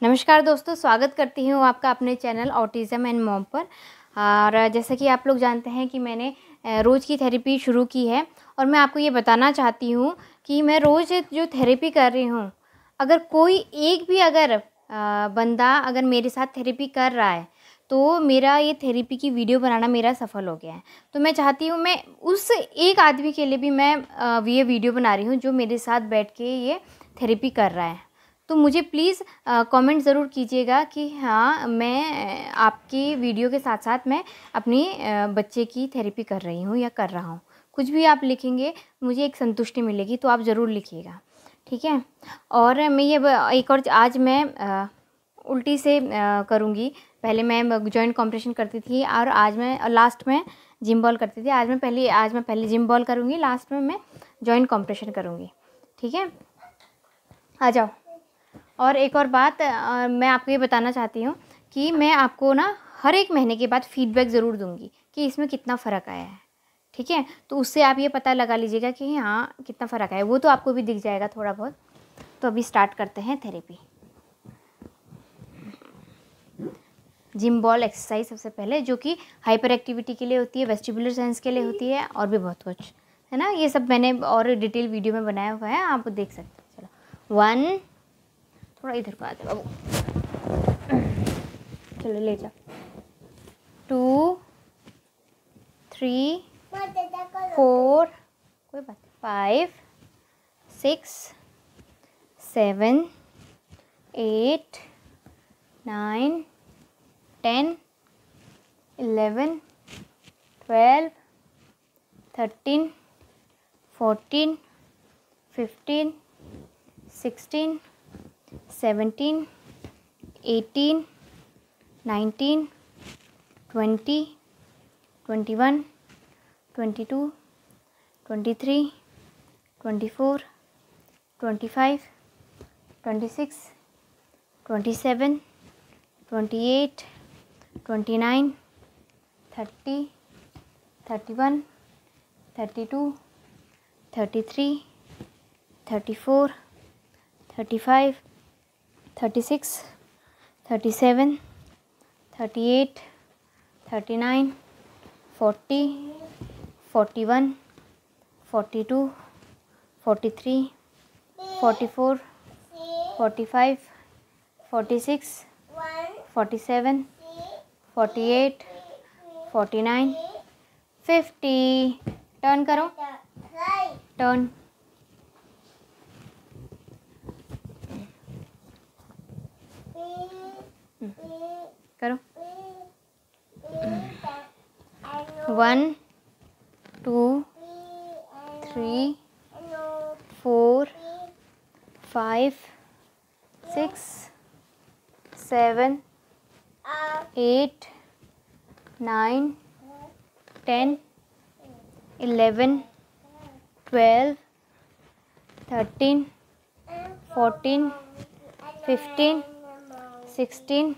नमस्कार दोस्तों, स्वागत करती हूँ आपका अपने चैनल ऑटिज़म एंड मॉम पर। और जैसा कि आप लोग जानते हैं कि मैंने रोज़ की थेरेपी शुरू की है और मैं आपको ये बताना चाहती हूँ कि मैं रोज़ जो थेरेपी कर रही हूँ, अगर कोई एक भी बंदा अगर मेरे साथ थेरेपी कर रहा है तो मेरा ये थेरेपी की वीडियो बनाना मेरा सफल हो गया है। तो मैं चाहती हूँ मैं उस एक आदमी के लिए भी मैं ये वीडियो बना रही हूँ जो मेरे साथ बैठ के ये थेरेपी कर रहा है। तो मुझे प्लीज़ कमेंट ज़रूर कीजिएगा कि हाँ, मैं आपकी वीडियो के साथ साथ मैं अपनी बच्चे की थेरेपी कर रही हूँ या कर रहा हूँ। कुछ भी आप लिखेंगे मुझे एक संतुष्टि मिलेगी, तो आप ज़रूर लिखिएगा, ठीक है। और मैं ये एक और आज मैं उल्टी से करूँगी। पहले मैं जॉइंट कॉम्प्रेशन करती थी और आज मैं लास्ट में जिम बॉल करती थी। आज मैं पहले जिम बॉल करूँगी, लास्ट में मैं जॉइंट कॉम्प्रेशन करूँगी, ठीक है। आ जाओ। और एक और बात मैं आपको ये बताना चाहती हूँ कि मैं आपको ना हर एक महीने के बाद फीडबैक ज़रूर दूँगी कि इसमें कितना फ़र्क आया है, ठीक है। तो उससे आप ये पता लगा लीजिएगा कि हाँ, कितना फ़र्क आया है, वो तो आपको भी दिख जाएगा थोड़ा बहुत। तो अभी स्टार्ट करते हैं थेरेपी। जिम बॉल एक्सरसाइज सबसे पहले, जो कि हाइपर एक्टिविटी के लिए होती है, वेस्टिबुलर सेंस के लिए होती है और भी बहुत कुछ है ना। ये सब मैंने और डिटेल वीडियो में बनाया हुआ है, आप देख सकते हैं। चलो 1, थोड़ा इधर को आ जाओ बाबू, चलो ले जाओ। 2, 3, 4, कोई बात, 5, 6, 7, 8, 9, 10, 11, 12, 13, 14, 15, 16, 17, 18, 19, 20, 21, 22, 23, 24, 25, 26, 27, 28, 29, 30, 31, 32, 33, 34, 35, 36, 37, 38, 39, 40, 41, 42, 43, 44, 45, 46, 47, 48, 49, 50। टर्न करो, टर्न। करो। 1, 2, 3, 4, 5, 6, 7, 8, 9, 10, 11, 12, 13, 14, 15, 16,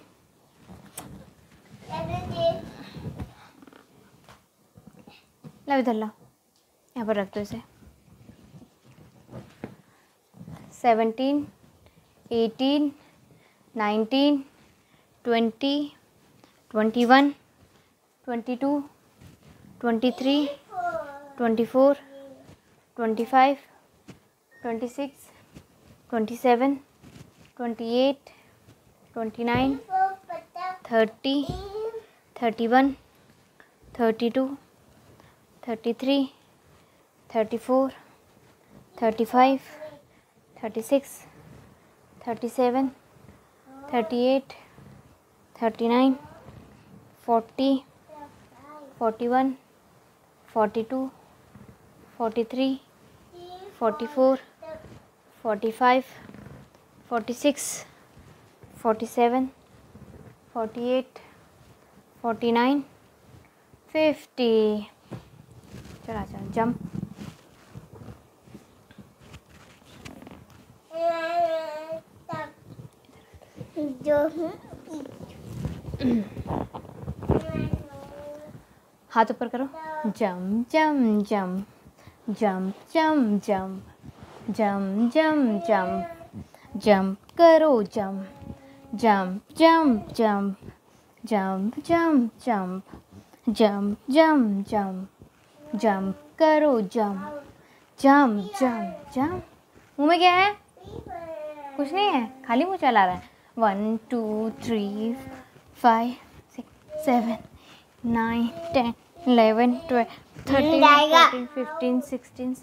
ला इधर ला, यहाँ पर रख दो इसे। 17, 18, 19, 20, 21, 22, 23, 24, 25, 26, 27, 28, 29, 30, 31, 32, 33, 34, 35, 36, 37, 38, 39, 40, 41, 42, 43, 44, 45, 46, 47, 48, 49, 50। चला चल, जंप। हाथ ऊपर करो, जम जम जम जम जम जम जम जम जम जंप करो, जम jump jump jump jump jump jump jump jump jump jump करो जंप जंप जंप जंप। मुँह में क्या है? कुछ नहीं है, खाली मुँह चला रहा है। 1 2 3 5 6 7 9 10 11 12 13 14 15 16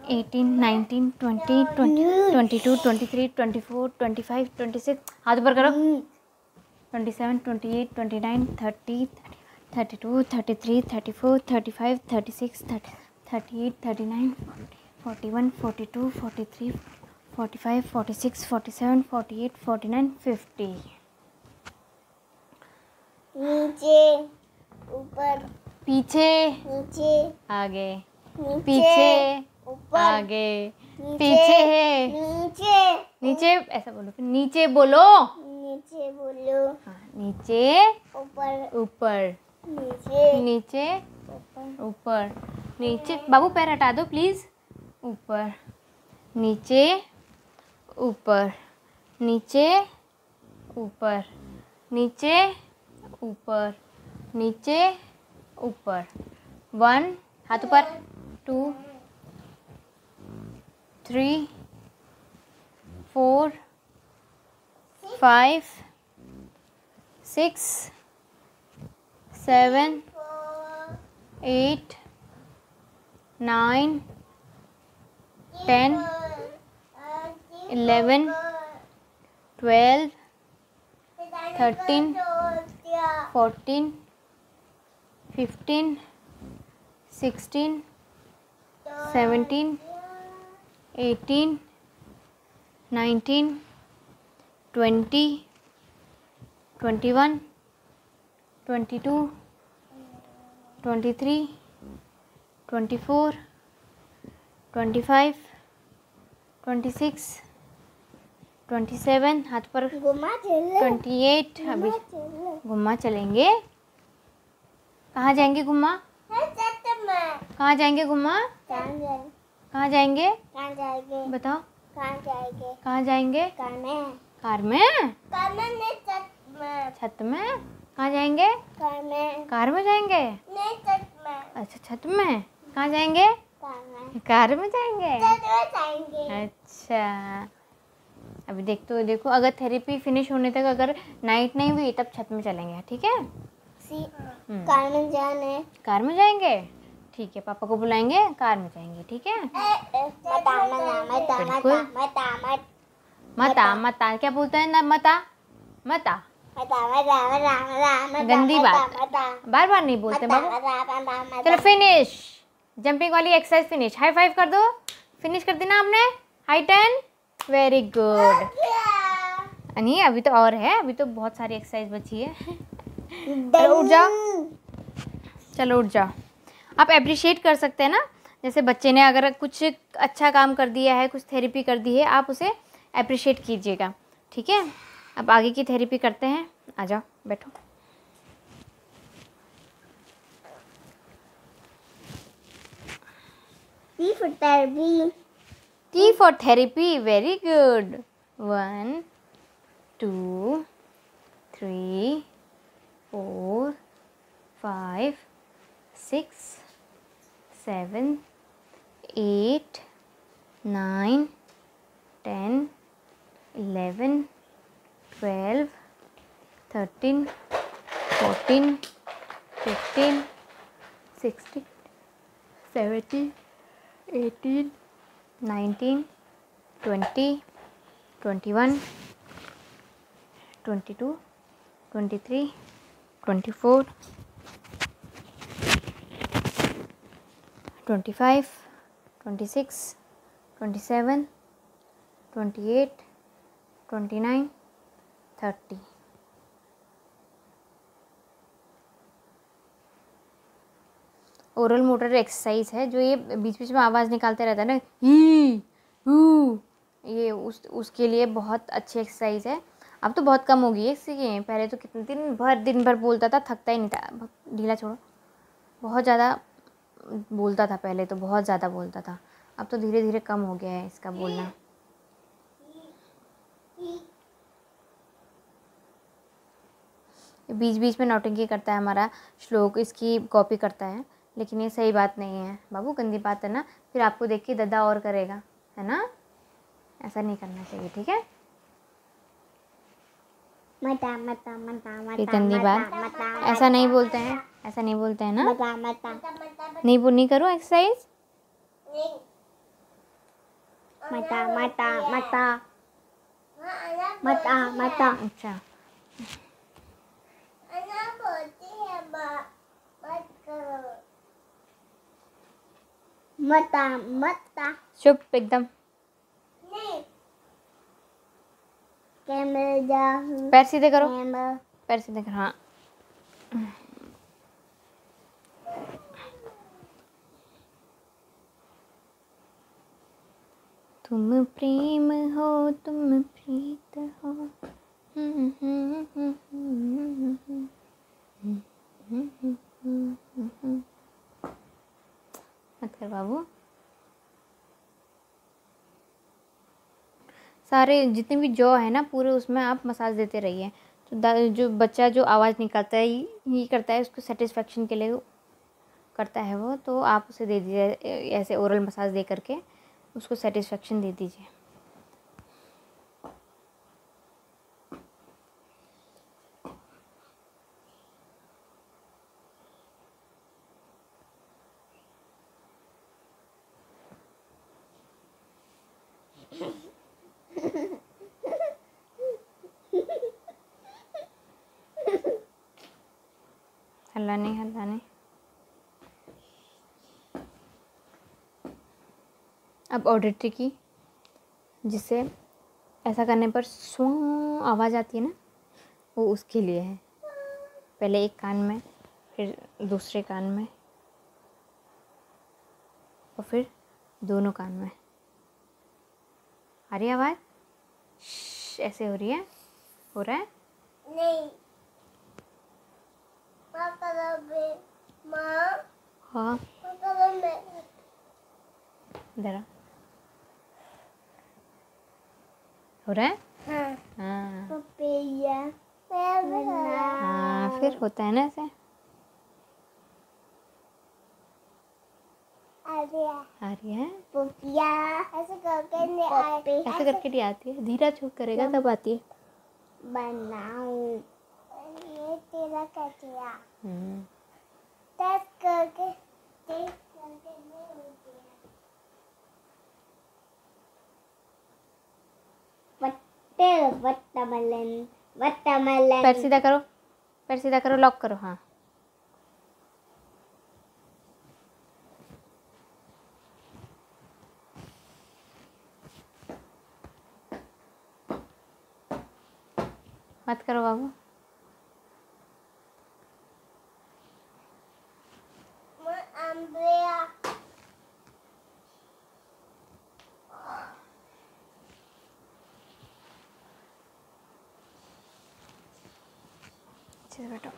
18 19 20 22 23 24 25 26। हाथ ऊपर करो। 27 28 29 30 32 33 34 35 36 38 39 41 42 43 45 46 47 48 49 50। नीचे, ऊपर, पीछे, नीचे, आगे, नीचे, पीछे, ऊपर, आगे, नीचे, पीछे, नीचे, नीचे। ऐसा बोलो, फिर नीचे बोलो। नीचे बोलो। हाँ, नीचे, ऊपर, ऊपर, नीचे, नीचे, ऊपर, ऊपर, नीचे। बाबू पैर हटा दो प्लीज़। ऊपर, नीचे, ऊपर, नीचे, ऊपर, नीचे, ऊपर, नीचे, ऊपर। 1 हाथ ऊपर, 2 3 4 5 6 7 8 9 10 11 12 13 14 15 16 17 18 19 20 21 22 23 24 25 26 27। हाथ पर। घुमा चलो, 28। अभी चलो। घुमा चलेंगे। कहाँ जाएंगे घुमा? कहाँ जाएंगे घुमा? कहाँ जाएंगे? कहाँ जाएंगे? बताओ। कहाँ जाएंगे? कहाँ जाएंगे? कार में। कार में? कार में नहीं, छत में। छत में? कहाँ जाएंगे? कार में। कार में जाएंगे? नहीं, छत में। अच्छा, छत में। कहाँ जाएंगे? कार में। कार में जाएंगे। छत में जाएंगे। अच्छा, अभी देखो अगर थेरेपी फिनिश होने तक अगर नाइट नहीं हुई तब छत में चलेंगे, ठीक है? कार में जाने। कार में जाएंगे, ठीक है। पापा को बुलाएंगे, कार में जाएंगे, ठीक है? बिल्कुल। मता क्या बोलता है ना? मता गंदी बात, बार बार नहीं बोलते बाबू। चलो फिनिश, जंपिंग वाली एक्सरसाइज फिनिश। हाई फाइव कर दो। फिनिश कर देना आपने। हाई 10। Very good. नहीं, अभी तो और है, अभी तो बहुत सारी एक्सरसाइज बची है। चलो उठ जाओ, चलो उठ जाओ। आप अप्रिशिएट कर सकते हैं ना, जैसे बच्चे ने अगर कुछ अच्छा काम कर दिया है, कुछ थेरेपी कर दी है, आप उसे अप्रिशिएट कीजिएगा, ठीक है? अब आगे की थेरेपी करते हैं। आ जाओ, बैठो। T for therapy. T for therapy. Very good. 1 2 3 4 5 6 7 8 9 10 11 12 13 14 15 16 17 18 19 20 21 22 23 24 25 26 27 28 29 30। Oral motor exercise है, जो ये बीच बीच में आवाज़ निकालते रहता है ना, ही हू, ये उसके लिए बहुत अच्छी एक्सरसाइज है। अब तो बहुत कम हो गई है इसकी। पहले तो कितने दिन भर बोलता था, थकता ही नहीं था। ढीला छोड़ो। बहुत ज़्यादा बोलता था पहले, तो बहुत ज़्यादा बोलता था। अब तो धीरे धीरे कम हो गया है इसका बोलना। बीच बीच में नौटंकी करता है, हमारा श्लोक इसकी कॉपी करता है, लेकिन ये सही बात नहीं है बाबू, गंदी बात है ना। फिर आपको देख के दादा और करेगा, है ना, ऐसा नहीं करना चाहिए, ठीक है। मता मता मता ये मता गंदी बात, मता ऐसा नहीं बोलते हैं, ऐसा नहीं बोलते हैं ना। मता मता नहीं करो एक्सरसाइज। मता मता मता मता मता। अच्छा मता मता। चुप एकदम। कैमरा पैर सीधे करो, कैमरा। पैर सीधे करो, हाँ। तुम प्रेम हो, तुम प्रीत हो। मत कर बाबू। सारे जितने भी जॉ है ना पूरे, उसमें आप मसाज देते रहिए। तो जो बच्चा जो आवाज़ निकालता है, ये करता है, उसको सेटिस्फेक्शन के लिए करता है वो, तो आप उसे दे दीजिए ऐसे ओरल मसाज दे करके, उसको सेटिस्फेक्शन दे दीजिए। हल्ला नहीं, हल्ला नहीं। अब ऑडिटरी की, जिससे ऐसा करने पर स्व आवाज़ आती है ना, वो उसके लिए है। पहले एक कान में, फिर दूसरे कान में, और फिर दोनों कान में। आ रही है आवाज़? ऐसे हो रही है, हो रहा है? नहीं। माँ हाँ इधर आ। हो रहा है? हाँ हाँ पपैया। हाँ, फिर होता है ना ऐसे। आ रही है पपैया ऐसे करके नहीं आए। ऐसे करके नहीं आती है, धीरा छूक करेगा तब आती है। बनाऊं ये तेरा कचिया। हम्म, टेस्ट करके नहीं होती है। watermelon पैर सीधा करो, पैर सीधा करो, लॉक करो, हाँ। मत करो बाबू। umbrella अच्छे से बैठो।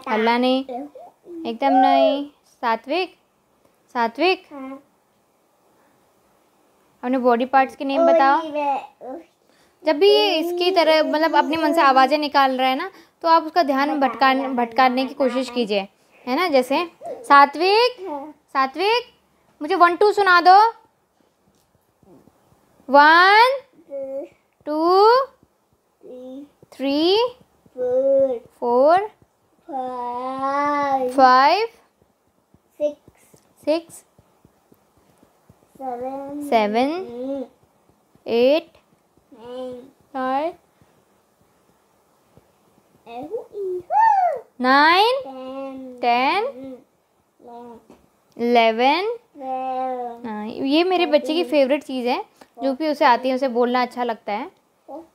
हल्ला नहीं, एकदम नहीं। सात्विक, सात्विक, अपने बॉडी पार्ट्स के नेम बताओ। जब भी ये इसकी तरह मतलब अपने मन से आवाज़ें निकाल रहा है ना, तो आप उसका ध्यान भटकाने की कोशिश कीजिए, है ना। जैसे सात्विक, सात्विक, मुझे 1 2 सुना दो। 1 2 3 4 5 6 7 8 9 9 10 11। हाँ, ये मेरे बच्चे की फेवरेट चीज़ है, जो भी उसे आती है उसे बोलना अच्छा लगता है।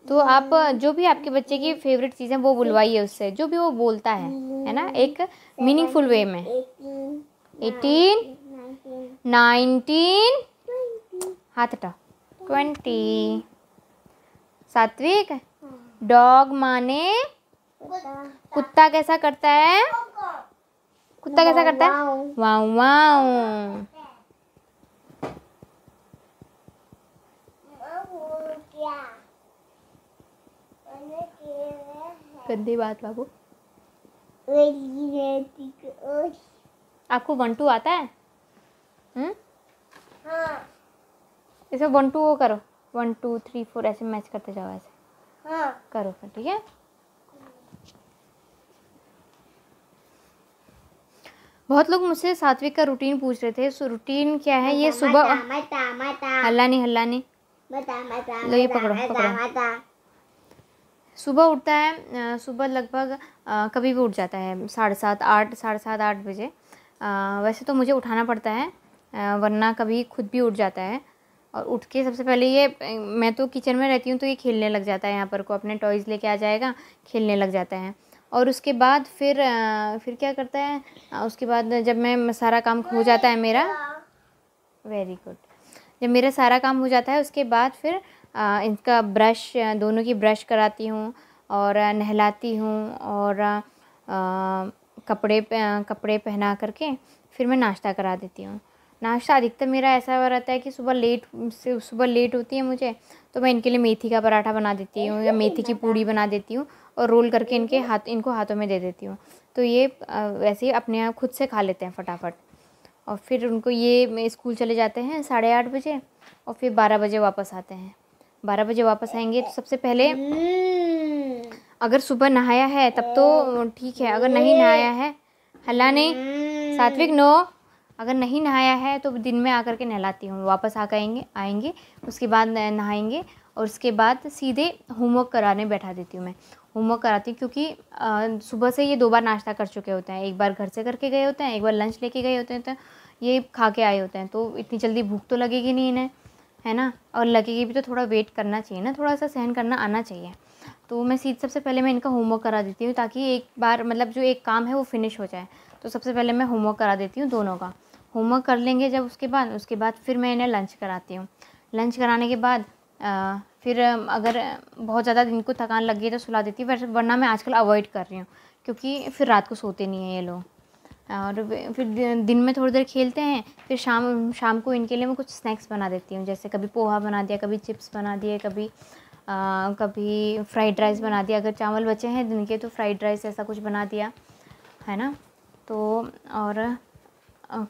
तो आप जो भी आपके बच्चे की फेवरेट चीज़ है वो बुलवाइए उससे, जो भी वो बोलता है ना, एक मीनिंगफुल वे में। 18, 19, हाथ हटा, 20। सात्विक, डॉग माने कुत्ता कैसा करता है? कुत्ता कैसा करता है? वाव वाव। गंदी बात बाबू। आपको 1 2 आता है? हाँ। इसे 1 2 वो करो, 1 2 3 4 ऐसे मैच करते जाओ, ऐसे हाँ। करो फिर, ठीक है। बहुत लोग मुझसे सात्विक का रूटीन पूछ रहे थे। सो रूटीन क्या है? ये सुबह हल्ला नहीं, लो ये पकड़ो। सुबह उठता है, सुबह लगभग कभी भी उठ जाता है 7:30 8, 7:30 8 बजे। वैसे तो मुझे उठाना पड़ता है, वरना कभी खुद भी उठ जाता है। और उठ के सबसे पहले ये, मैं तो किचन में रहती हूँ तो ये खेलने लग जाता है, यहाँ पर को अपने टॉयज़ लेके आ जाएगा, खेलने लग जाता है। और उसके बाद फिर क्या करता है, उसके बाद जब मैं सारा काम हो जाता है मेरा, वेरी गुड, जब मेरा सारा काम हो जाता है उसके बाद फिर इनका ब्रश, दोनों की ब्रश कराती हूँ और नहलाती हूँ और कपड़े पहना करके फिर मैं नाश्ता करा देती हूँ। नाश्ता अधिकतर मेरा ऐसा रहता है कि सुबह लेट होती है मुझे, तो मैं इनके लिए मेथी का पराठा बना देती हूँ या मेथी की पूड़ी बना देती हूँ और रोल करके इनको हाथों में दे देती हूँ। तो ये वैसे ही अपने आप खुद से खा लेते हैं फटाफट। और फिर उनको ये स्कूल चले जाते हैं 8:30 बजे और फिर 12 बजे वापस आते हैं। 12 बजे वापस आएंगे तो सबसे पहले अगर सुबह नहाया है तब तो ठीक है, अगर नहीं नहाया है, हल्ला नहीं सात्विक, नो, अगर नहीं नहाया है तो दिन में आकर के नहलाती हूँ। वापस आकर आएंगे उसके बाद नहाएंगे और उसके बाद सीधे होमवर्क कराने बैठा देती हूँ। मैं होमवर्क कराती हूँ क्योंकि सुबह से ये 2 बार नाश्ता कर चुके होते हैं, एक बार घर से करके गए होते हैं, एक बार लंच लेके गए होते हैं, तो ये खा के आए होते हैं। तो इतनी जल्दी भूख तो लगेगी नहीं इन्हें, है ना, और लगेगी भी तो थोड़ा वेट करना चाहिए ना, थोड़ा सा सहन करना आना चाहिए। तो मैं सबसे पहले मैं इनका होमवर्क करा देती हूँ ताकि एक बार मतलब जो एक काम है वो फिनिश हो जाए। तो सबसे पहले मैं होमवर्क करा देती हूँ, दोनों का होमवर्क कर लेंगे जब उसके बाद फिर मैं इन्हें लंच कराती हूँ। लंच कराने के बाद फिर अगर बहुत ज़्यादा इनको थकान लग गई तो सुला देती हूँ, वरना मैं आजकल अवॉइड कर रही हूँ क्योंकि फिर रात को सोते नहीं हैं ये लोग। और फिर दिन में थोड़ी देर खेलते हैं, फिर शाम को इनके लिए मैं कुछ स्नैक्स बना देती हूँ, जैसे कभी पोहा बना दिया, कभी चिप्स बना दिए, कभी फ्राइड राइस बना दिया। अगर चावल बचे हैं दिन के तो फ्राइड राइस ऐसा कुछ बना दिया, है ना। तो और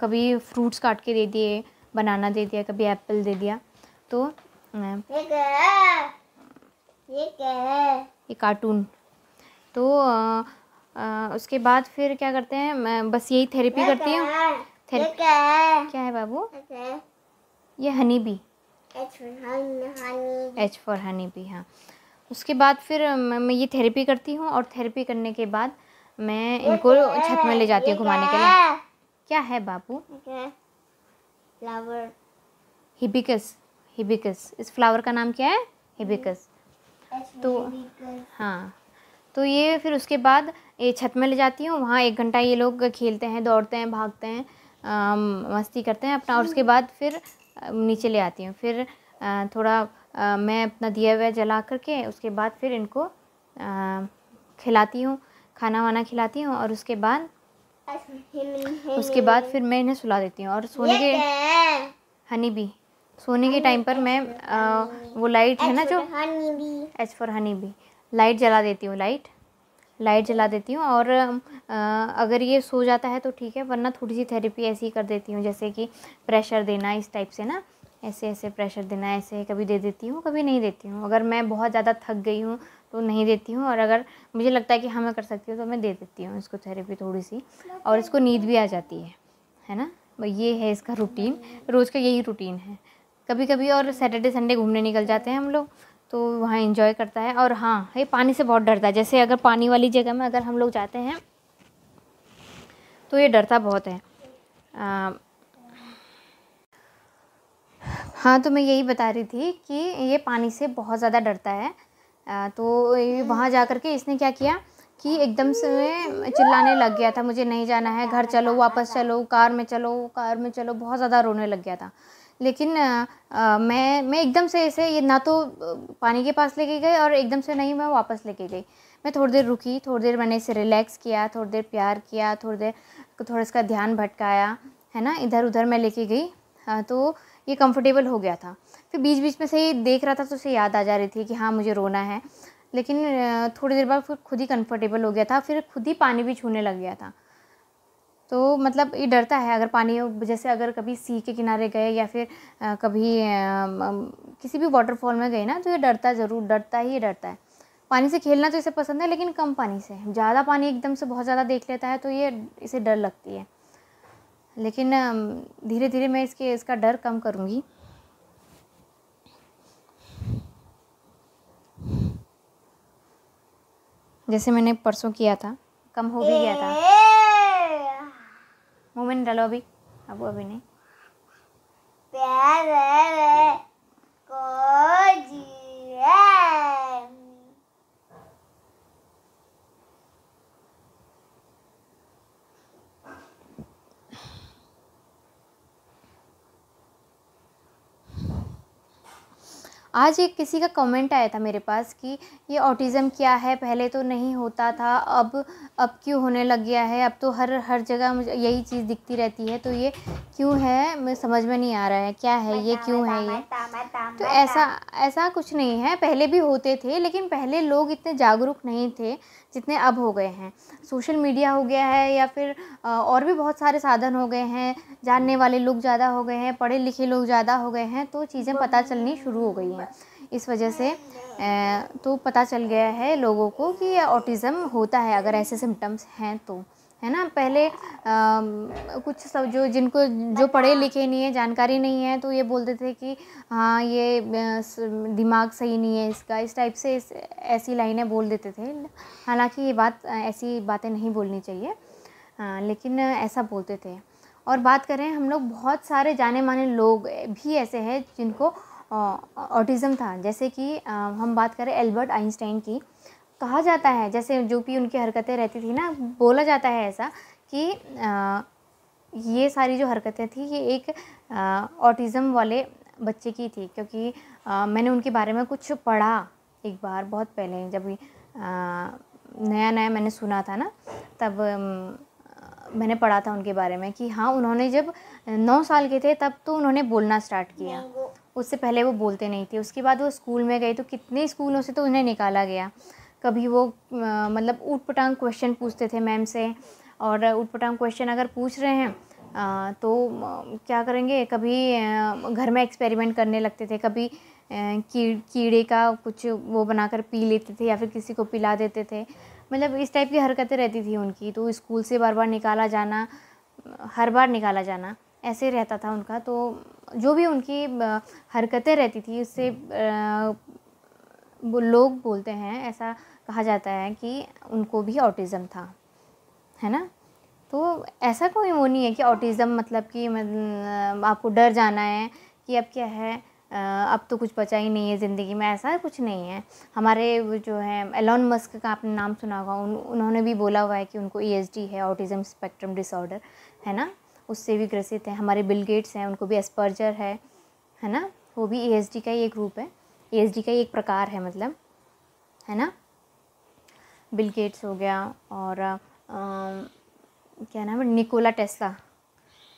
कभी फ्रूट्स काट के दे दिए, बनाना दे दिया, कभी एप्पल दे दिया। तो ये कार्टून। तो उसके बाद फिर क्या करते हैं, मैं बस यही थेरेपी करती हूँ। थेरेपी क्या है बाबू? ये honey bee, H for honey bee, हाँ। उसके बाद फिर मैं ये थेरेपी करती हूँ और थेरेपी करने के बाद मैं इनको छत में ले जाती हूँ घुमाने के लिए। क्या है बाबू? Flower, hibiscus. इस फ्लावर का नाम क्या है? हिबिकस। तो हाँ, तो ये फिर उसके बाद ये छत में ले जाती हूँ, वहाँ 1 घंटा ये लोग खेलते हैं, दौड़ते हैं, भागते हैं, मस्ती करते हैं अपना। और उसके बाद फिर नीचे ले आती हूँ। फिर थोड़ा मैं अपना दिया हुआ जला करके उसके बाद फिर इनको खिलाती हूँ, खाना वाना खिलाती हूँ। और उसके बाद फिर मैं इन्हें सुला देती हूँ। और सोने के टाइम पर मैं वो लाइट है ना जो H for honey bee, light जला देती हूँ, लाइट जला देती हूँ। और अगर ये सो जाता है तो ठीक है, वरना थोड़ी सी थेरेपी ऐसी ही कर देती हूँ, जैसे कि प्रेशर देना, इस टाइप से ना, ऐसे प्रेशर देना, ऐसे कभी दे देती हूँ, कभी नहीं देती हूँ। अगर मैं बहुत ज़्यादा थक गई हूँ तो नहीं देती हूँ, और अगर मुझे लगता है कि हाँ मैं कर सकती हूँ तो मैं दे देती हूँ इसको थेरेपी थोड़ी सी, और इसको नींद भी आ जाती है ना। ये है इसका रूटीन, रोज़ का यही रूटीन है। कभी कभी और सैटरडे संडे घूमने निकल जाते हैं हम लोग, तो वहाँ एंजॉय करता है। और हाँ, ये पानी से बहुत डरता है, जैसे अगर पानी वाली जगह में अगर हम लोग जाते हैं तो ये डरता बहुत है। हाँ, तो मैं यही बता रही थी कि ये पानी से बहुत ज़्यादा डरता है। तो ये वहाँ जा कर के इसने क्या किया कि एकदम से चिल्लाने लग गया था, मुझे नहीं जाना है, घर चलो, वापस चलो, कार में चलो, कार में चलो, बहुत ज़्यादा रोने लग गया था। लेकिन मैं एकदम से इसे ये ना तो पानी के पास लेके गई और एकदम से नहीं मैं वापस लेके गई। मैं थोड़ी देर रुकी, थोड़ी देर मैंने इसे रिलैक्स किया, थोड़ी देर प्यार किया, थोड़ी देर थोड़ा इसका ध्यान भटकाया, है ना, इधर-उधर मैं लेके गई। तो ये कंफर्टेबल हो गया था। फिर बीच-बीच में से ये देख रहा था तो उसे याद आ जा रही थी कि हाँ, मुझे रोना है। लेकिन थोड़ी देर बाद फिर खुद ही कंफर्टेबल हो गया था, फिर खुद ही पानी भी छूने लग गया था। तो मतलब ये डरता है अगर पानी, जैसे अगर कभी सी के किनारे गए या फिर कभी किसी भी वाटरफॉल में गए ना, तो ये डरता ज़रूर, डरता ही डरता है। पानी से खेलना तो इसे पसंद है, लेकिन कम पानी से। ज़्यादा पानी एकदम से बहुत ज़्यादा देख लेता है तो ये इसे डर लगती है। लेकिन धीरे-धीरे मैं इसका डर कम करूँगी। जैसे मैंने परसों किया था, कम हो भी गया था। मुँह में नहीं डालो अभी, अभी नहीं। आज एक किसी का कमेंट आया था मेरे पास कि ये ऑटिज़म क्या है, पहले तो नहीं होता था, अब क्यों होने लग गया है, अब तो हर जगह मुझे यही चीज़ दिखती रहती है, तो ये क्यों है, मुझे समझ में नहीं आ रहा है, क्या है ये, क्यों है ये? तो ऐसा कुछ नहीं है, पहले भी होते थे, लेकिन पहले लोग इतने जागरूक नहीं थे जितने अब हो गए हैं। सोशल मीडिया हो गया है या फिर और भी बहुत सारे साधन हो गए हैं, जानने वाले लोग ज़्यादा हो गए हैं, पढ़े लिखे लोग ज़्यादा हो गए हैं, तो चीज़ें पता चलनी शुरू हो गई हैं। इस वजह से तो पता चल गया है लोगों को कि ऑटिज़म होता है अगर ऐसे सिम्पटम्स हैं तो, है ना। पहले कुछ सब जो पढ़े लिखे नहीं है, जानकारी नहीं है, तो ये बोलते थे कि हाँ, ये दिमाग सही नहीं है इसका, इस टाइप से ऐसी लाइनें बोल देते थे। हालांकि ये ऐसी बातें नहीं बोलनी चाहिए, लेकिन ऐसा बोलते थे। और बात करें, हम लोग बहुत सारे जाने माने लोग भी ऐसे हैं जिनको ऑटिज़म था। जैसे कि हम बात करें एल्बर्ट आइंस्टाइन की, कहा जाता है, जैसे जो भी उनकी हरकतें रहती थी ना, बोला जाता है ऐसा कि ये सारी जो हरकतें थी ये एक ऑटिज़म वाले बच्चे की थी। क्योंकि मैंने उनके बारे में कुछ पढ़ा एक बार, बहुत पहले जब नया मैंने सुना था ना, तब मैंने पढ़ा था उनके बारे में कि हाँ, उन्होंने जब 9 साल के थे तब तो उन्होंने बोलना स्टार्ट किया। उससे पहले वो बोलते नहीं थे। उसके बाद वो स्कूल में गए तो कितने स्कूलों से तो उन्हें निकाला गया। कभी वो मतलब ऊट-पटांग क्वेश्चन पूछते थे मैम से, और ऊट-पटांग क्वेश्चन अगर पूछ रहे हैं तो क्या करेंगे, कभी घर में एक्सपेरिमेंट करने लगते थे, कभी कीड़े का कुछ वो बनाकर पी लेते थे या फिर किसी को पिला देते थे। मतलब इस टाइप की हरकतें रहती थी उनकी। तो स्कूल से बार-बार निकाला जाना, हर बार निकाला जाना, ऐसे रहता था उनका। तो जो भी उनकी हरकतें रहती थी, उससे वो लोग बोलते हैं, ऐसा कहा जाता है कि उनको भी ऑटिज़म था, है ना। तो ऐसा कोई वो नहीं है कि ऑटिज़म मतलब कि आपको डर जाना है कि अब क्या है, अब तो कुछ बचा ही नहीं है ज़िंदगी में, ऐसा कुछ नहीं है। हमारे वो जो है एलोन मस्क का आपने नाम सुना होगा, उन्होंने भी बोला हुआ है कि उनको ASD है, ऑटिज़म स्पेक्ट्रम डिसऑर्डर, है ना, उससे भी ग्रसित है। हमारे बिल गेट्स हैं, उनको भी एस्पर्जर है ना, वो भी ASD का ही एक ग्रुप है, ASD का ही एक प्रकार है मतलब, है ना। बिल गेट्स हो गया, और क्या नाम है, निकोला टेस्ला,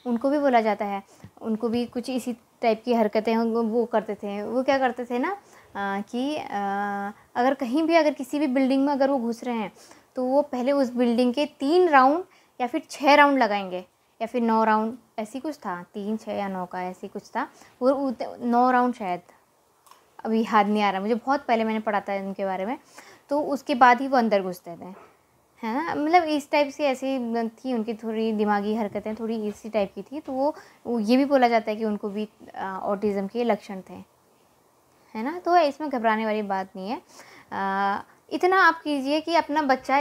उनको भी बोला जाता है। उनको भी कुछ इसी टाइप की हरकतें वो करते थे। वो क्या करते थे ना कि अगर कहीं भी, अगर किसी भी बिल्डिंग में अगर वो घुस रहे हैं तो वो पहले उस बिल्डिंग के 3 राउंड या फिर 6 राउंड लगाएंगे, या फिर 9 राउंड, ऐसी कुछ था, 3, 6 या 9 का ऐसी कुछ था। वो 9 राउंड शायद, अभी याद नहीं आ रहा मुझे, बहुत पहले मैंने पढ़ा था इनके बारे में। तो उसके बाद ही वो अंदर घुसते थे, है ना। मतलब इस टाइप से ऐसी थी उनकी थोड़ी दिमागी हरकतें, थोड़ी इसी टाइप की थी। तो वो ये भी बोला जाता है कि उनको भी ऑटिज़म के लक्षण थे, है ना। तो इसमें घबराने वाली बात नहीं है। इतना आप कीजिए कि अपना बच्चा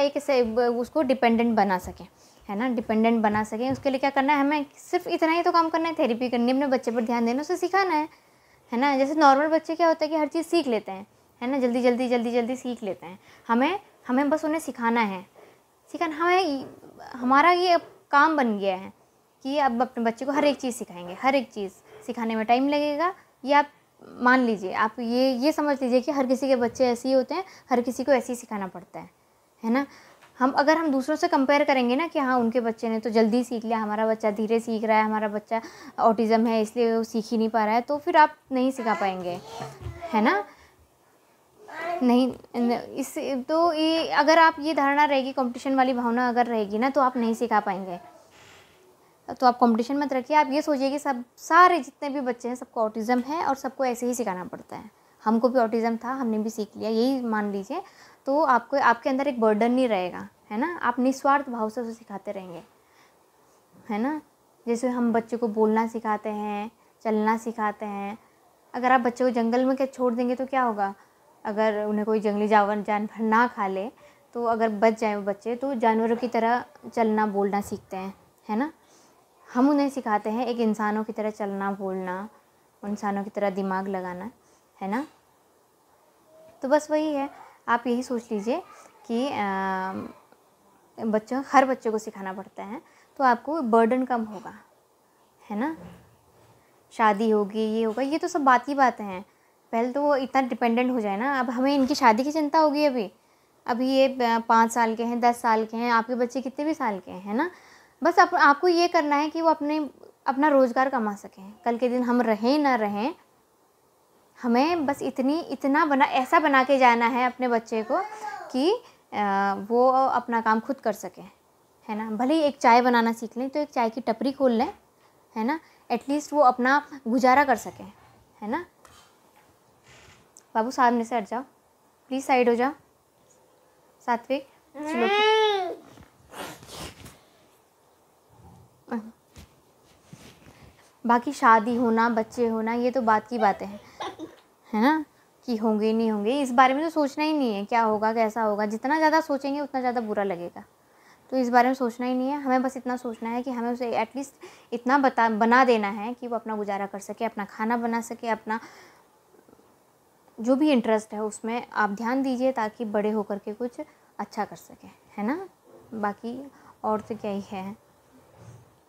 उसको डिपेंडेंट बना सकें, है ना, डिपेंडेंट बना सकें। उसके लिए क्या करना है, हमें सिर्फ इतना ही तो काम करना है, थेरेपी करनी है, अपने बच्चे पर ध्यान देना, उसे सिखाना है, है ना। जैसे नॉर्मल बच्चे क्या होता है कि हर चीज़ सीख लेते हैं, है ना, जल्दी जल्दी सीख लेते हैं। हमें बस उन्हें सिखाना है, हमारा ये अब काम बन गया है कि अब अपने बच्चे को हर एक चीज़ सिखाएंगे। हर एक चीज़ सिखाने में टाइम लगेगा, ये आप मान लीजिए, आप ये समझ लीजिए कि हर किसी के बच्चे ऐसे ही होते हैं, हर किसी को ऐसे ही सिखाना पड़ता है ना। अगर हम दूसरों से कंपेयर करेंगे ना कि हाँ उनके बच्चे ने तो जल्दी सीख लिया, हमारा बच्चा धीरे सीख रहा है, हमारा बच्चा ऑटिज़म है इसलिए वो सीख ही नहीं पा रहा है, तो फिर आप नहीं सिखा पाएंगे, है ना। नहीं इस तो ये अगर आप ये धारणा रहेगी, कंपटीशन वाली भावना अगर रहेगी ना, तो आप नहीं सिखा पाएंगे। तो आप कंपटीशन मत रखिए, आप ये सोचिए कि सारे जितने भी बच्चे हैं सबको ऑटिज़म है और सबको ऐसे ही सिखाना पड़ता है। हमको भी ऑटिज़म था, हमने भी सीख लिया, यही मान लीजिए, तो आपके अंदर एक बर्डन नहीं रहेगा, है ना। आप निस्वार्थ भाव से उसे सिखाते रहेंगे, है ना। जैसे हम बच्चे को बोलना सिखाते हैं, चलना सिखाते हैं, अगर आप बच्चे को जंगल में क्या छोड़ देंगे तो क्या होगा, अगर उन्हें कोई जंगली जानवर ना खा ले, तो अगर बच जाए वो बच्चे, तो जानवरों की तरह चलना बोलना सीखते हैं, है ना। हम उन्हें सिखाते हैं एक इंसानों की तरह चलना बोलना, इंसानों की तरह दिमाग लगाना, है ना। तो बस वही है, आप यही सोच लीजिए कि हर बच्चे को सिखाना पड़ता है, तो आपको बर्डन कम होगा, है ना। शादी होगी, ये होगा, ये तो सब बात ही बातें हैं। पहले तो वो इतना डिपेंडेंट हो जाए ना, अब हमें इनकी शादी की चिंता होगी। अभी ये 5 साल के हैं, 10 साल के हैं, आपके बच्चे कितने भी साल के हैं, है ना। बस आपको ये करना है कि वो अपना रोज़गार कमा सकें। कल के दिन हम रहें ना रहें, हमें बस ऐसा बना के जाना है अपने बच्चे को कि वो अपना काम खुद कर सके, है ना। भले ही एक चाय बनाना सीख लें, तो एक चाय की टपरी खोल लें, है ना, एटलीस्ट वो अपना गुजारा कर सकें, है ना। बाबू सामने से हट जाओ प्लीज़, साइड हो जाओ। सात्विक चलो, बाकी शादी होना, बच्चे होना, ये तो बात की बातें हैं, है ना, कि होंगे नहीं होंगे, इस बारे में तो सोचना ही नहीं है क्या होगा कैसा होगा। जितना ज़्यादा सोचेंगे उतना ज़्यादा बुरा लगेगा, तो इस बारे में सोचना ही नहीं है। हमें बस इतना सोचना है कि हमें उसे एटलीस्ट इतना बना देना है कि वो अपना गुजारा कर सके, अपना खाना बना सके, अपना जो भी इंटरेस्ट है उसमें आप ध्यान दीजिए, ताकि बड़े होकर के कुछ अच्छा कर सकें, है ना। बाकी और तो क्या ही है,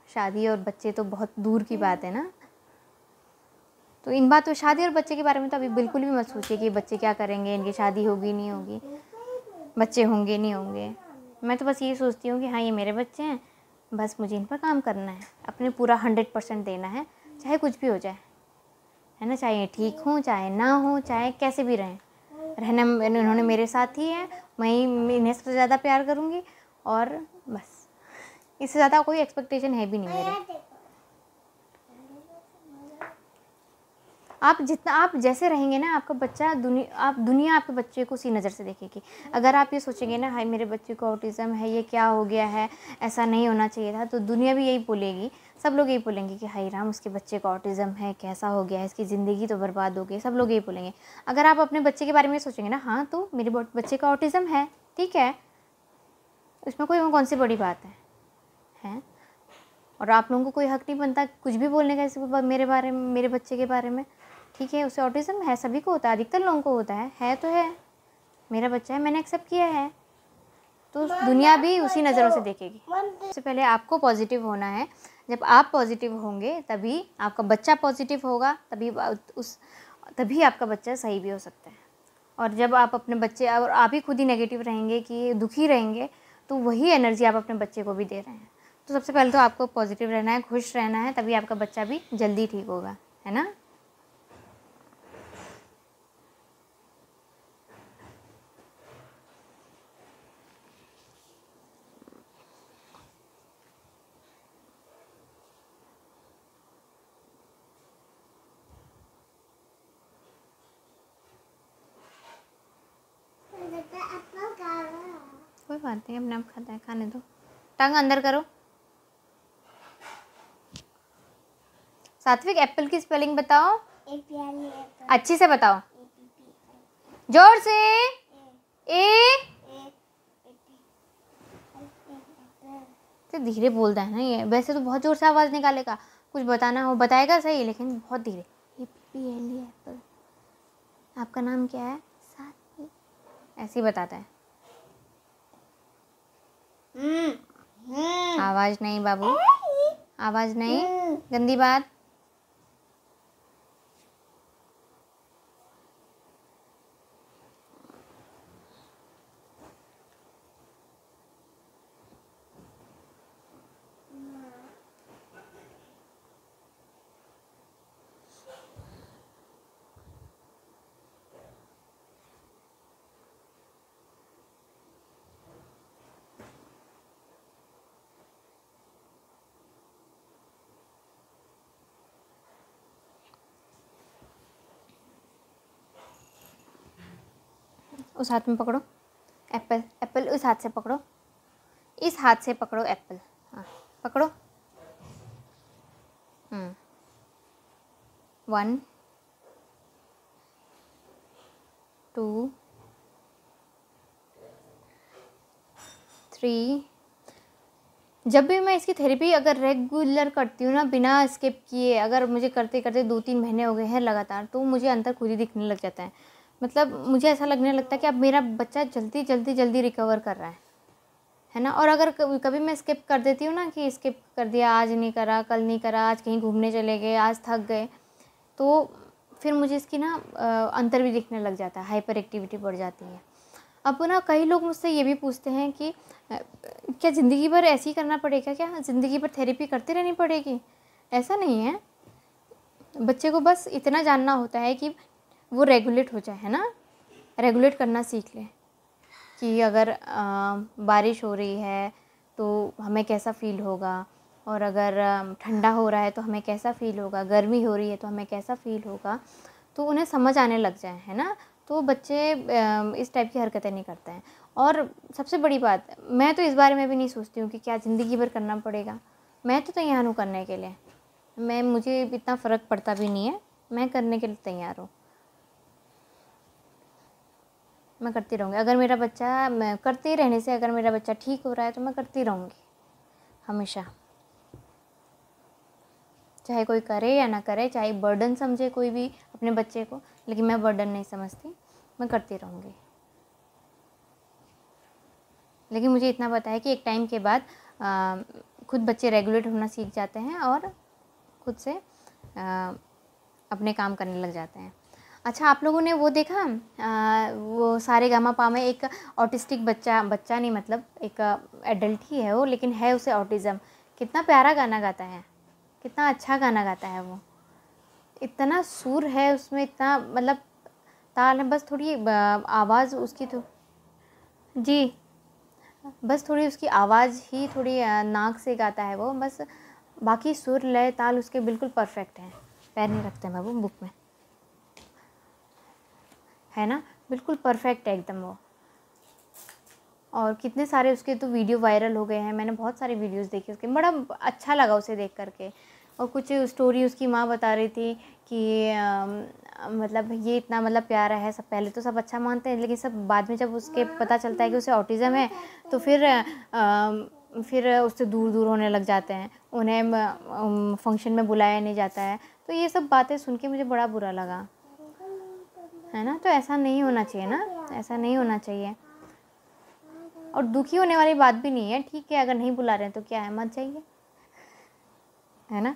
शादी और बच्चे तो बहुत दूर की बात है ना। तो इन बातों, शादी और बच्चे के बारे में तो अभी बिल्कुल भी मत सोचिए कि बच्चे क्या करेंगे, इनकी शादी होगी नहीं होगी, बच्चे होंगे नहीं होंगे। मैं तो बस ये सोचती हूँ कि हाँ ये मेरे बच्चे हैं, बस मुझे इन पर काम करना है, अपने पूरा 100% देना है, चाहे कुछ भी हो जाए, है ना। चाहे ठीक हो चाहे ना हो, चाहे कैसे भी रहना इन्होंने मेरे साथ ही है, मैं इन्हें सबसे ज़्यादा प्यार करूँगी, और बस इससे ज़्यादा कोई एक्सपेक्टेशन है भी नहीं मेरे। आप जैसे रहेंगे ना, आपका बच्चा दुनिया आपके बच्चे को उसी नज़र से देखेगी। अगर आप ये सोचेंगे ना हाय मेरे बच्चे को ऑटिज़म है, ये क्या हो गया है, ऐसा नहीं होना चाहिए था, तो दुनिया भी यही बोलेगी, सब लोग यही बोलेंगे कि हाय राम उसके बच्चे को ऑटिज़म है, कैसा हो गया है, इसकी ज़िंदगी तो बर्बाद हो गई, सब लोग यही बोलेंगे। अगर आप अपने बच्चे के बारे में सोचेंगे ना, हाँ तो मेरे बच्चे का ऑटिज़म है, ठीक है, इसमें कौन सी बड़ी बात है। और आप लोगों को कोई हक नहीं बनता कुछ भी बोलने का मेरे बारे में, मेरे बच्चे के बारे में, ठीक है। उसे ऑटिज़म है, सभी को होता है, अधिकतर लोगों को होता है तो है, मेरा बच्चा है, मैंने एक्सेप्ट किया है, तो दुनिया भी उसी नज़रों से देखेगी। सबसे पहले आपको पॉजिटिव होना है, जब आप पॉजिटिव होंगे तभी आपका बच्चा पॉजिटिव होगा, तभी आपका बच्चा सही भी हो सकता है। और जब आप अपने बच्चे और आप ही खुद ही नेगेटिव रहेंगे कि दुखी रहेंगे, तो वही एनर्जी आप अपने बच्चे को भी दे रहे हैं। तो सबसे पहले तो आपको पॉजिटिव रहना है, खुश रहना है, तभी आपका बच्चा भी जल्दी ठीक होगा, है ना। कोई बात नहीं, अपने आप खाता है, खाने दो, टंग अंदर करो। सात्विक एप्पल की स्पेलिंग बताओ, अच्छी से बताओ, जोर से। तो धीरे बोलता है ना ये, वैसे तो बहुत जोर से आवाज़ निकालेगा, कुछ बताना हो बताएगा सही, लेकिन बहुत धीरे। SPLE Apple. आपका नाम क्या है? साथी। ऐसे ही बताता है। आवाज़ नहीं बाबू, आवाज़ नहीं, गंदी बात। उस हाथ में पकड़ो एप्पल, एप्पल उस हाथ से पकड़ो, इस हाथ से पकड़ो एप्पल। हाँ पकड़ो। 1 2 3। जब भी मैं इसकी थेरेपी अगर रेगुलर करती हूँ ना, बिना स्किप किए, अगर मुझे करते करते 2-3 महीने हो गए हैं लगातार, तो मुझे अंतर खुद ही दिखने लग जाता है। मतलब मुझे ऐसा लगने लगता है कि अब मेरा बच्चा जल्दी जल्दी जल्दी रिकवर कर रहा है ना। और अगर कभी मैं स्किप कर देती हूँ ना, कि स्किप कर दिया, आज नहीं करा, कल नहीं करा, आज कहीं घूमने चले गए, आज थक गए, तो फिर मुझे इसकी ना अंतर भी दिखने लग जाता है, हाइपर एक्टिविटी बढ़ जाती है। अब ना कई लोग मुझसे ये भी पूछते हैं कि क्या ज़िंदगी भर ऐसे ही करना पड़ेगा, क्या ज़िंदगी भर थेरेपी करती रहनी पड़ेगी? ऐसा नहीं है। बच्चे को बस इतना जानना होता है कि वो रेगुलेट हो जाए, है ना, रेगुलेट करना सीख ले। कि अगर बारिश हो रही है तो हमें कैसा फ़ील होगा, और अगर ठंडा हो रहा है तो हमें कैसा फ़ील होगा, गर्मी हो रही है तो हमें कैसा फ़ील होगा, तो उन्हें समझ आने लग जाए, है ना। तो बच्चे इस टाइप की हरकतें नहीं करते हैं। और सबसे बड़ी बात, मैं तो इस बारे में भी नहीं सोचती हूँ कि क्या ज़िंदगी भर करना पड़ेगा। मैं तो तैयार हूँ करने के लिए, मुझे इतना फ़र्क पड़ता भी नहीं है, मैं करने के लिए तैयार हूँ। मैं करती रहूँगी। अगर मेरा बच्चा, मैं करते रहने से अगर मेरा बच्चा ठीक हो रहा है तो मैं करती रहूँगी हमेशा, चाहे कोई करे या ना करे, चाहे बर्डन समझे कोई भी अपने बच्चे को, लेकिन मैं बर्डन नहीं समझती, मैं करती रहूँगी। लेकिन मुझे इतना पता है कि एक टाइम के बाद खुद बच्चे रेगुलेट होना सीख जाते हैं और खुद से अपने काम करने लग जाते हैं। अच्छा, आप लोगों ने वो देखा, वो सारेगामापा में एक ऑटिस्टिक बच्चा नहीं, मतलब एक एडल्ट ही है वो, लेकिन है उसे ऑटिज़म। कितना प्यारा गाना गाता है, कितना अच्छा गाना गाता है वो, इतना सुर है उसमें, इतना मतलब ताल है, बस थोड़ी आवाज़ उसकी तो जी, बस थोड़ी उसकी आवाज़ ही थोड़ी नाक से गाता है वो, बस बाकी सुर लय ताल उसके बिल्कुल परफेक्ट हैं। पैर नहीं रखते हैं बाबू बुक में, है ना, बिल्कुल परफेक्ट है एकदम वो। और कितने सारे उसके तो वीडियो वायरल हो गए हैं, मैंने बहुत सारे वीडियोस देखे उसके, बड़ा अच्छा लगा उसे देख करके। और कुछ स्टोरी उसकी माँ बता रही थी कि मतलब ये इतना मतलब प्यारा है, सब पहले तो सब अच्छा मानते हैं, लेकिन सब बाद में जब उसके पता चलता है कि उसे ऑटिज़म है, तो फिर उससे दूर दूर होने लग जाते हैं, उन्हें फंक्शन में बुलाया नहीं जाता है। तो ये सब बातें सुन के मुझे बड़ा बुरा लगा, है ना। तो ऐसा नहीं होना चाहिए ना, ऐसा नहीं होना चाहिए। और दुखी होने वाली बात भी नहीं है, ठीक है, अगर नहीं बुला रहे हैं तो क्या है, मत जाइए, है ना।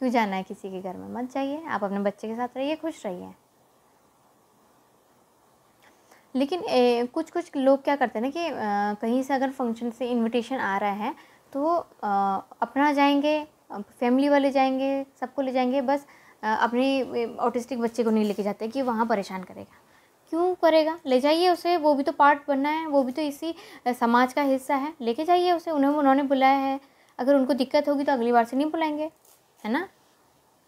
क्यों जाना है किसी के घर में, मत जाइए, आप अपने बच्चे के साथ रहिए, खुश रहिए। लेकिन कुछ कुछ लोग क्या करते हैं ना कि कहीं से अगर फंक्शन से इनविटेशन आ रहा है तो अपना जाएंगे, फैमिली वाले जाएंगे, सबको ले जाएंगे, बस अपने ऑटिस्टिक बच्चे को नहीं लेके जाते कि वहाँ परेशान करेगा। क्यों करेगा, ले जाइए उसे, वो भी तो पार्ट बनना है, वो भी तो इसी समाज का हिस्सा है, लेके जाइए उसे, उन्होंने बुलाया है। अगर उनको दिक्कत होगी तो अगली बार से नहीं बुलाएंगे, है ना।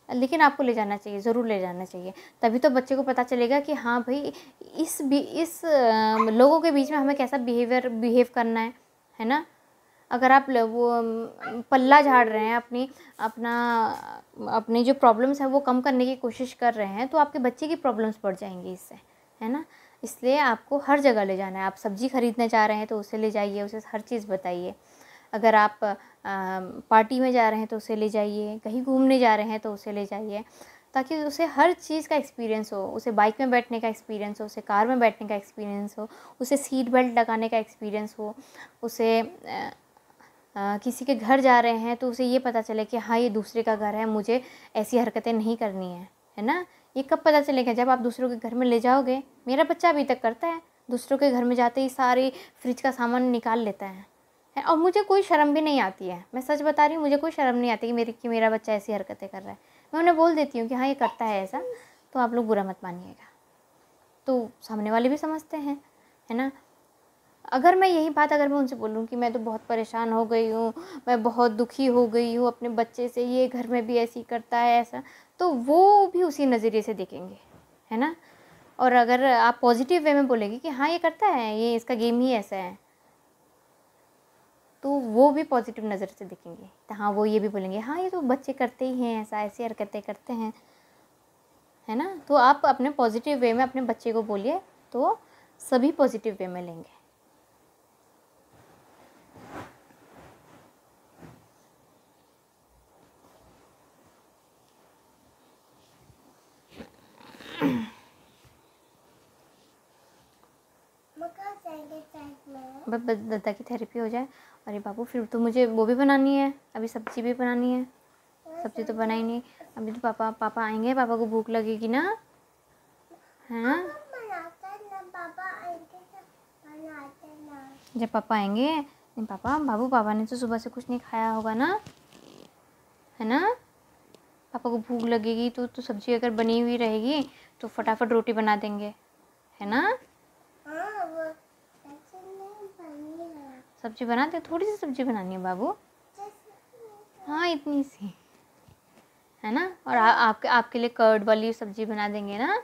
लेकिन आपको ले जाना चाहिए, ज़रूर ले जाना चाहिए, तभी तो बच्चे को पता चलेगा कि हाँ भाई, इस लोगों के बीच में हमें कैसा बिहेव करना है ना। अगर आप वो पल्ला झाड़ रहे हैं, अपनी जो प्रॉब्लम्स हैं वो कम करने की कोशिश कर रहे हैं, तो आपके बच्चे की प्रॉब्लम्स बढ़ जाएंगी इससे, है ना। इसलिए आपको हर जगह ले जाना है। आप सब्ज़ी खरीदने जा रहे हैं तो उसे ले जाइए, उसे हर चीज़ बताइए। अगर आप पार्टी में जा रहे हैं तो उसे ले जाइए, कहीं घूमने जा रहे हैं तो उसे ले जाइए। ताकि उसे हर चीज़ का एक्सपीरियंस हो, उसे बाइक में बैठने का एक्सपीरियंस हो, उसे कार में बैठने का एक्सपीरियंस हो, उसे सीट बेल्ट लगाने का एक्सपीरियंस हो, उसे किसी के घर जा रहे हैं तो उसे ये पता चले कि हाँ ये दूसरे का घर है, मुझे ऐसी हरकतें नहीं करनी है ना। ये कब पता चलेगा? जब आप दूसरों के घर में ले जाओगे। मेरा बच्चा अभी तक करता है, दूसरों के घर में जाते ही सारी फ्रिज का सामान निकाल लेता है और मुझे कोई शर्म भी नहीं आती है। मैं सच बता रही हूँ, मुझे कोई शर्म नहीं आती कि मेरा बच्चा ऐसी हरकतें कर रहा है। मैं उन्हें बोल देती हूँ कि हाँ ये करता है ऐसा, तो आप लोग बुरा मत मानिएगा। तो सामने वाले भी समझते हैं, है ना। अगर मैं यही बात अगर मैं उनसे बोलूँ कि मैं तो बहुत परेशान हो गई हूँ, मैं बहुत दुखी हो गई हूँ अपने बच्चे से, ये घर में भी ऐसी करता है ऐसा, तो वो भी उसी नज़रिए से देखेंगे, है ना। और अगर आप पॉजिटिव वे में बोलेंगे कि हाँ ये करता है, ये इसका गेम ही ऐसा है, तो वो भी पॉजिटिव नज़र से देखेंगे। तो हाँ वो ये भी बोलेंगे हाँ ये तो बच्चे करते ही हैं ऐसा, ऐसी हरकतें करते हैं, है ना। तो आप अपने पॉजिटिव वे में अपने बच्चे को बोलिए तो सभी पॉजिटिव वे में लेंगे। बस दादा की थेरेपी हो जाए। अरे बाबू फिर तो मुझे वो भी बनानी है, अभी सब्जी भी बनानी है। सब्जी तो बनाई नहीं, अभी तो पापा आएंगे, पापा को भूख लगेगी ना, हाँ। जब पापा आएंगे, नहीं पापा ने तो सुबह से कुछ नहीं खाया होगा ना, है ना। पापा को भूख लगेगी तो सब्जी अगर बनी हुई रहेगी तो फटाफट रोटी बना देंगे, है ना। सब्जी बनाते, थोड़ी सी सब्जी बनानी है बाबू, हाँ इतनी सी, है ना। और आपके लिए कर्ड वाली सब्जी बना देंगे ना,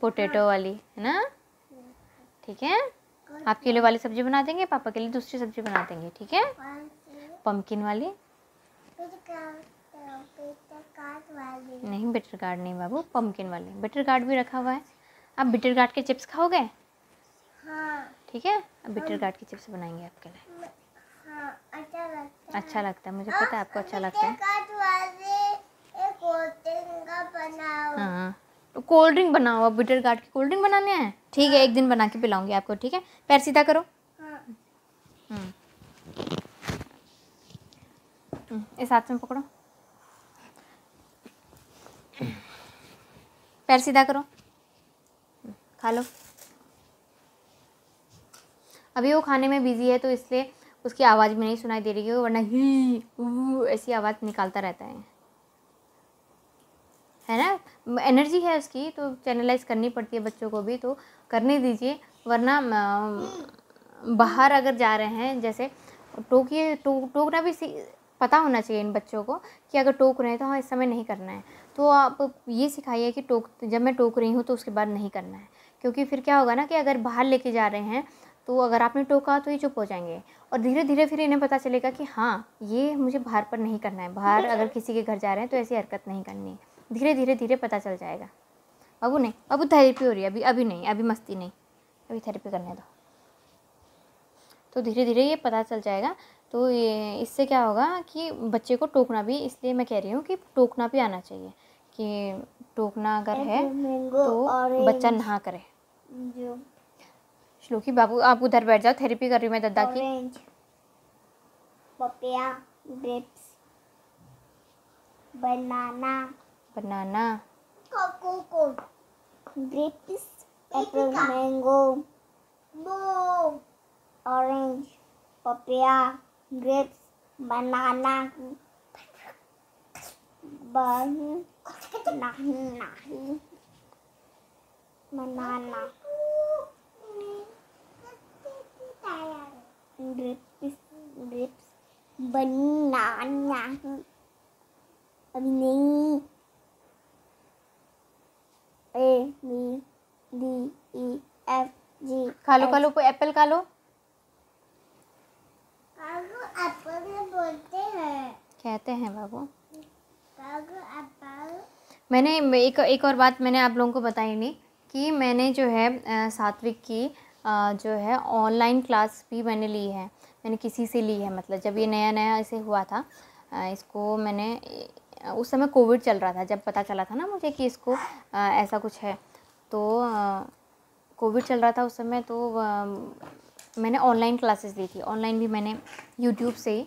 पोटैटो वाली, है ना। ठीक है, आपके लिए वाली सब्जी बना देंगे, पापा के लिए दूसरी सब्जी बना देंगे, ठीक है। पम्पकिन वाली नहीं, बिटर गार्ड नहीं बाबू, पम्पकिन वाली। बिटर गार्ड भी रखा हुआ है। आप बिटर गार्ड के चिप्स खाओगे? हाँ। ठीक है, अब बिटर गार्ड के चिप्स बनाएंगे आपके लिए। हाँ, अच्छा लगता है, मुझे पता है आपको अच्छा लगता है। हाँ तो कोल्ड ड्रिंक बनाओ, अब बिटर गार्ड की कोल्ड ड्रिंक बनाने हैं, ठीक है। एक दिन बना के पिलाऊंगी आपको, ठीक है। पैर सीधा करो। इस हाथ में पकड़ो, पैर सीधा करो, खा लो। अभी वो खाने में बिजी है तो इसलिए उसकी आवाज़ भी नहीं सुनाई दे रही है, वरना ही ऐसी आवाज़ निकालता रहता है ना। एनर्जी है उसकी तो चैनलाइज करनी पड़ती है बच्चों को भी, तो करने दीजिए। वरना बाहर अगर जा रहे हैं, जैसे टोकिए, टोकना भी पता होना चाहिए इन बच्चों को कि अगर टोक रहे हैं तो हाँ इस समय नहीं करना है। तो आप ये सिखाइए कि जब मैं टोक रही हूँ तो उसके बाद नहीं करना है, क्योंकि फिर क्या होगा ना कि अगर बाहर लेके जा रहे हैं तो अगर आपने टोका तो ये चुप हो जाएंगे, और धीरे धीरे फिर इन्हें पता चलेगा कि हाँ ये मुझे बाहर पर नहीं करना है, बाहर अगर किसी के घर जा रहे हैं तो ऐसी हरकत नहीं करनी है। धीरे धीरे पता चल जाएगा। बाबू नहीं, बाबू थेरेपी हो रही है, अभी नहीं, अभी मस्ती नहीं, अभी थेरेपी करने दो। तो धीरे धीरे ये पता चल जाएगा। तो ये इससे क्या होगा कि बच्चे को टोकना भी, इसलिए मैं कह रही हूँ कि टोकना भी आना चाहिए, कि टोकना अगर है तो बच्चा ना करे। श्लोकी बाबू आप उधर बैठ जाओ, थेरेपी कर रही हूँ मैं दादा की। Papaya, grapes, banana, cocoa, grapes, apple, mango, orange, papaya, grapes, banana, grapes, banana, अभी नहीं, A-B-D-E-F-G। खा लो एप्पल खा लो। एप्पल में बोलते हैं, कहते हैं बाबू। एप्पल। मैंने एक और बात मैंने आप लोगों को बताई नहीं कि मैंने जो है सात्विक की जो है ऑनलाइन क्लास भी मैंने ली है। मैंने किसी से ली है, मतलब जब ये नया इसे हुआ था, इसको मैंने उस समय कोविड चल रहा था, जब पता चला था ना मुझे कि इसको ऐसा कुछ है, तो कोविड चल रहा था उस समय, तो मैंने ऑनलाइन क्लासेस ली थी। ऑनलाइन भी मैंने यूट्यूब से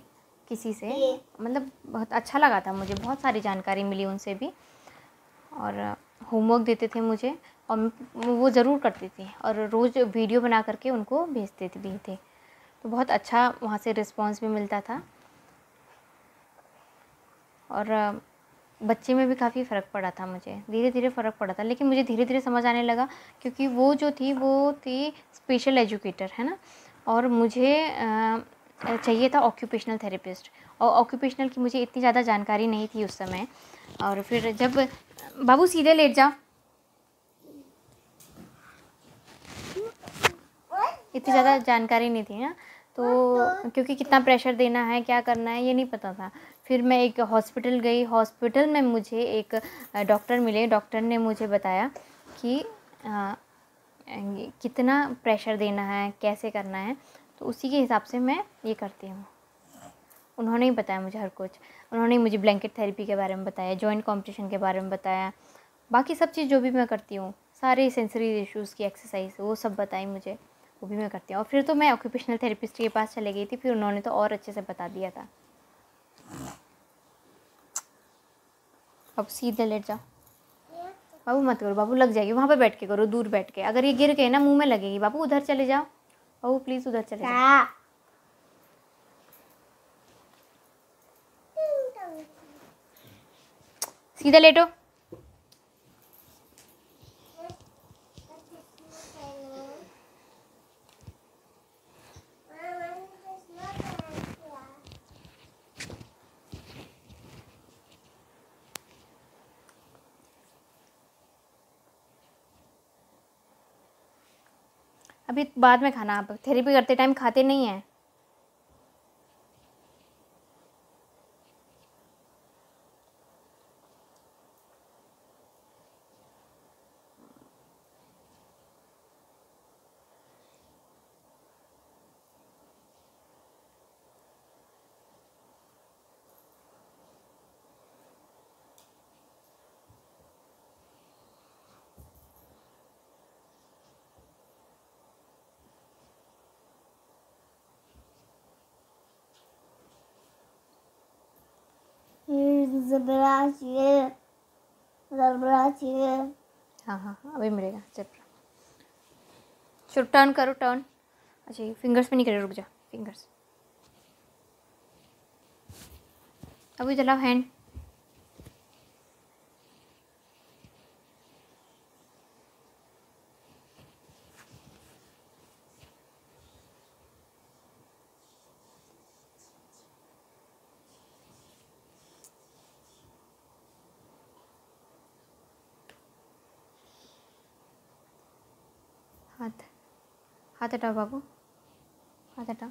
किसी से, मतलब बहुत अच्छा लगा था मुझे, बहुत सारी जानकारी मिली उनसे भी, और होमवर्क देते थे मुझे और मैं वो ज़रूर करती थी और रोज़ वीडियो बना करके उनको भेजते भी थे। तो बहुत अच्छा वहाँ से रिस्पांस भी मिलता था और बच्चे में भी काफ़ी फ़र्क पड़ा था मुझे, धीरे धीरे फ़र्क पड़ा था, लेकिन मुझे धीरे धीरे समझ आने लगा, क्योंकि वो जो थी वो थी स्पेशल एजुकेटर, है ना, और मुझे चाहिए था ऑक्यूपेशनल थेरेपिस्ट, और ऑक्यूपेशनल की मुझे इतनी ज़्यादा जानकारी नहीं थी उस समय। और फिर जब बाबू सीधे लेट जा, इतनी ज़्यादा जानकारी नहीं थी ना, तो क्योंकि कितना प्रेशर देना है, क्या करना है, ये नहीं पता था। फिर मैं एक हॉस्पिटल गई, हॉस्पिटल में मुझे एक डॉक्टर मिले, डॉक्टर ने मुझे बताया कि कितना प्रेशर देना है, कैसे करना है, तो उसी के हिसाब से मैं ये करती हूँ। उन्होंने ही बताया मुझे हर कुछ, उन्होंने मुझे ब्लैंकेट थेरेपी के बारे में बताया, जॉइंट कॉम्पिटिशन के बारे में बताया, बाकी सब चीज़ जो भी मैं करती हूँ, सारे सेंसरी इश्यूज़ की एक्सरसाइज वो सब बताई मुझे, वो भी मैं करती हूँ। और फिर तो मैं ऑक्यूपेशनल थेरेपिस्ट के पास चले गई थी, फिर उन्होंने तो और अच्छे से बता दिया था। अब सीधे लेट जाओ बाबू, मत करो बाबू, लग जाएगी, वहाँ पे बैठ के करो, दूर बैठ के, अगर ये गिर गए ना मुंह में लगेगी। बाबू उधर चले जाओ, बाबू प्लीज़ उधर चले जाओ, सीधा लेटो। अभी बाद में खाना, आप थेरेपी करते टाइम खाते नहीं हैं। हाँ हाँ हाँ, अभी मिलेगा, चल चलो टर्न करो, टर्न। अच्छा ये फिंगर्स पे नहीं करे, रुक जा, फिंगर्स अभी चलाओ, हैंड। हाथ, हाथ हटाओ बाबू, हाथ हटाओ।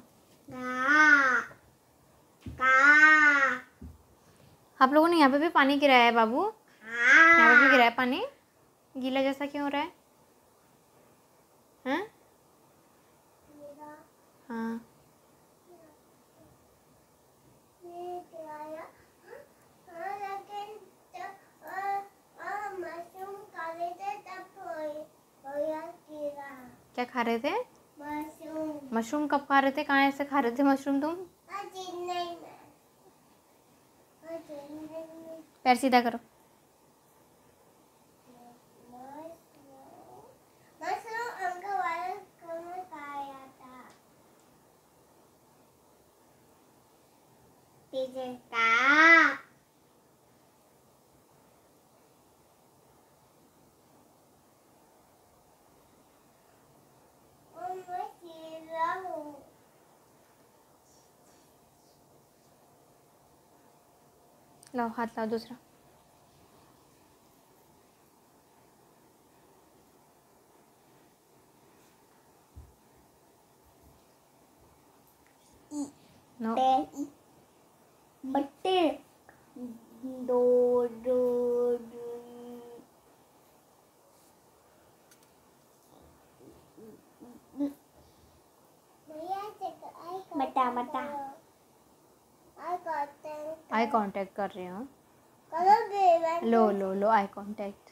आप लोगों ने यहाँ पे भी पानी गिराया है बाबू, यहाँ पे भी गिराया है पानी, गीला जैसा क्यों हो रहा है? हैं? हाँ क्या खा रहे थे? मशरूम कब खा रहे थे? कहाँ ऐसे खा रहे थे मशरूम तुम? पैर सीधा करो। लाओ हाथ लाओ दूसरा। नो बट्टे दो दो मटा मटा आई कांटेक्ट कर रही हूँ। लो आई कॉन्टैक्ट।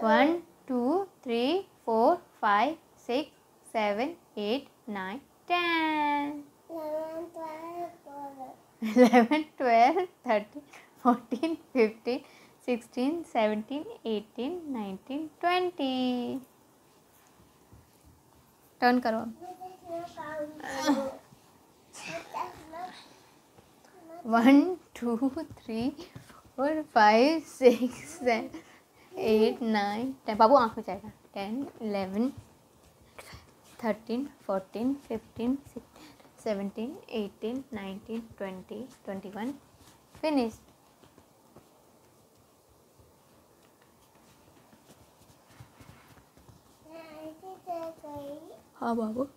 1 2 3 4 5 6 7 8 9 10 11 12 13 14 15 16 17 18 19 20। टर्न करो अब। 1 2 3 4 5 6 7 8 9 10। बाबू आँख में जाएगा। 10 11 13 14 15 16 17 18 19 20 21। फिनिश। हाँ बाबू।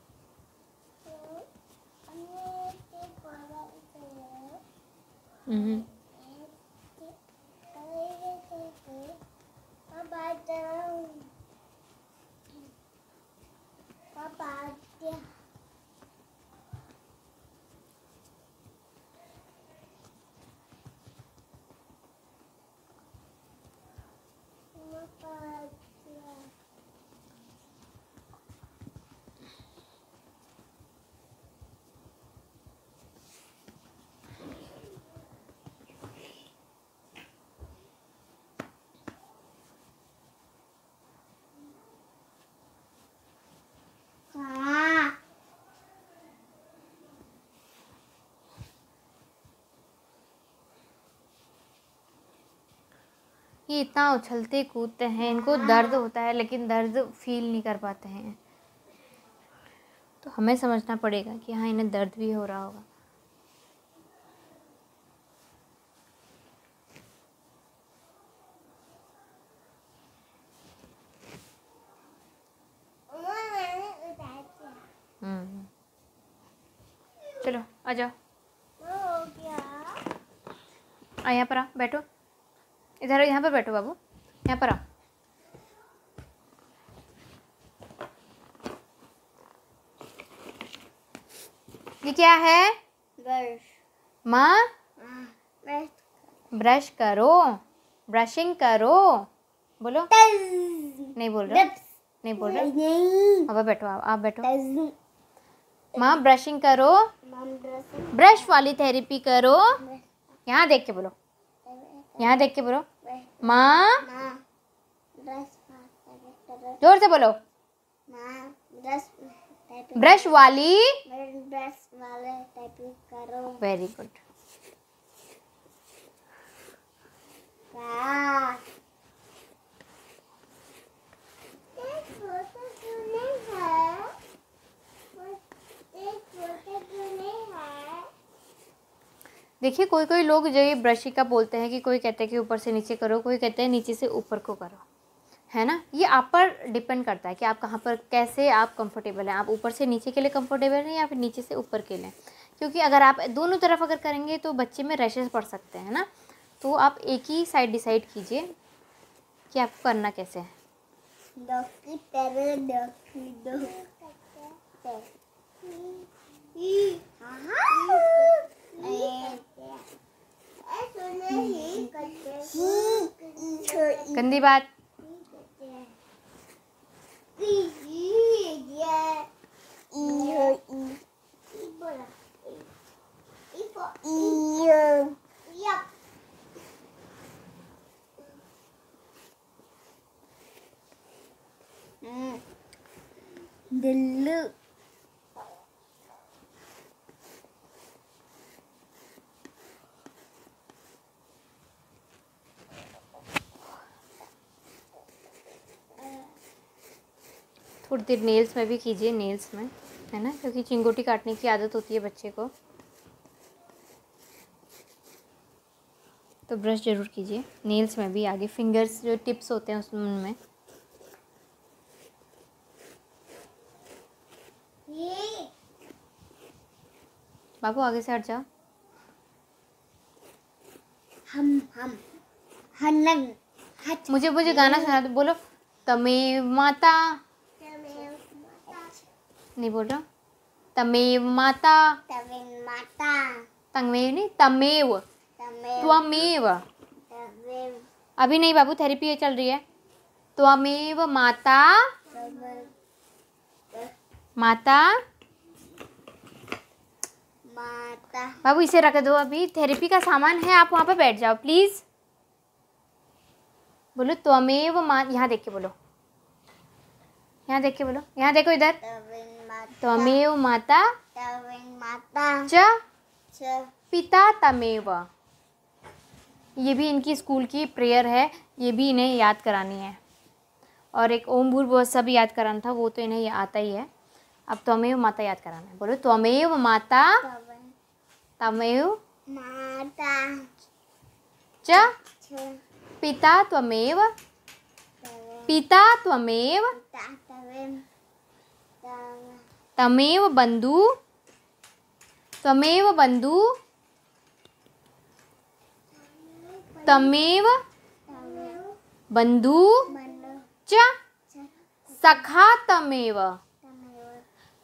ये इतना उछलते कूदते हैं, इनको दर्द होता है लेकिन दर्द फील नहीं कर पाते हैं। तो हमें समझना पड़ेगा कि हाँ इन्हें दर्द भी हो रहा होगा। चलो आ जाओ। यहाँ पर आ, बैठो। इधर यहाँ पर बैठो बाबू, यहाँ पर आओ। ये क्या है? ब्रश। माँ ब्रश। ब्रश करो, ब्रशिंग करो। बोलो। नहीं बोल रहे, नहीं बोल रहे। अब बैठो, आप बैठो। माँ ब्रशिंग करो, ब्रश वाली थेरेपी करो। यहाँ देख के बोलो, यहाँ देख के बोलो। माँ जोर से बोलो। ब्रश वाली करो। Very good. देखिए कोई कोई लोग जो ये ब्रशिंग का बोलते हैं कि कोई कहते हैं कि ऊपर से नीचे करो, कोई कहते हैं नीचे से ऊपर को करो, है ना। ये आप पर डिपेंड करता है कि आप कहाँ पर कैसे आप कंफर्टेबल हैं। आप ऊपर से नीचे के लिए कंफर्टेबल हैं या फिर नीचे से ऊपर के लिए। क्योंकि अगर आप दोनों तरफ अगर करेंगे तो बच्चे में रैशेस पड़ सकते हैं ना। तो आप एक ही साइड डिसाइड कीजिए कि आपको करना कैसे है। गंदी बात। दिल्लू थोड़ी देर नेल्स में भी कीजिए, नेल्स में, है ना, क्योंकि चिंगोटी काटने की आदत होती है बच्चे को। तो ब्रश ज़रूर कीजिए नेल्स में भी, आगे फिंगर्स जो टिप्स होते हैं उसमें। बाबू आगे से हट जाओ। मुझे गाना सुना दो। बोलो तमेव माता। नहीं बोल रहा। तमेव माता। तंगमेव नहीं, तमेव, त्वमेव। अभी नहीं बाबू, थेरेपी ये चल रही है। त्वमेव माता, माता माता। बाबू इसे रख दो, अभी थेरेपी का सामान है, आप वहाँ पे बैठ जाओ प्लीज। बोलो त्वमेव यहाँ देख के बोलो, यहाँ देख के बोलो, यहाँ देखो इधर। त्वमेव माता च पिता तमेव। ये भी इनकी स्कूल की प्रेयर है, ये भी इन्हें याद करानी है। और एक ओम भूर्भुवः स्व भी याद कराना था, वो तो इन्हें आता ही है। अब त्वमेव माता याद कराना है। बोलो त्वमेव माता तमेव माता च पिता त्वमेव, पिता त्वमेव, तमेव बंधु, त्वमेव बंधु, तमेव बंधु च सखा तमेव।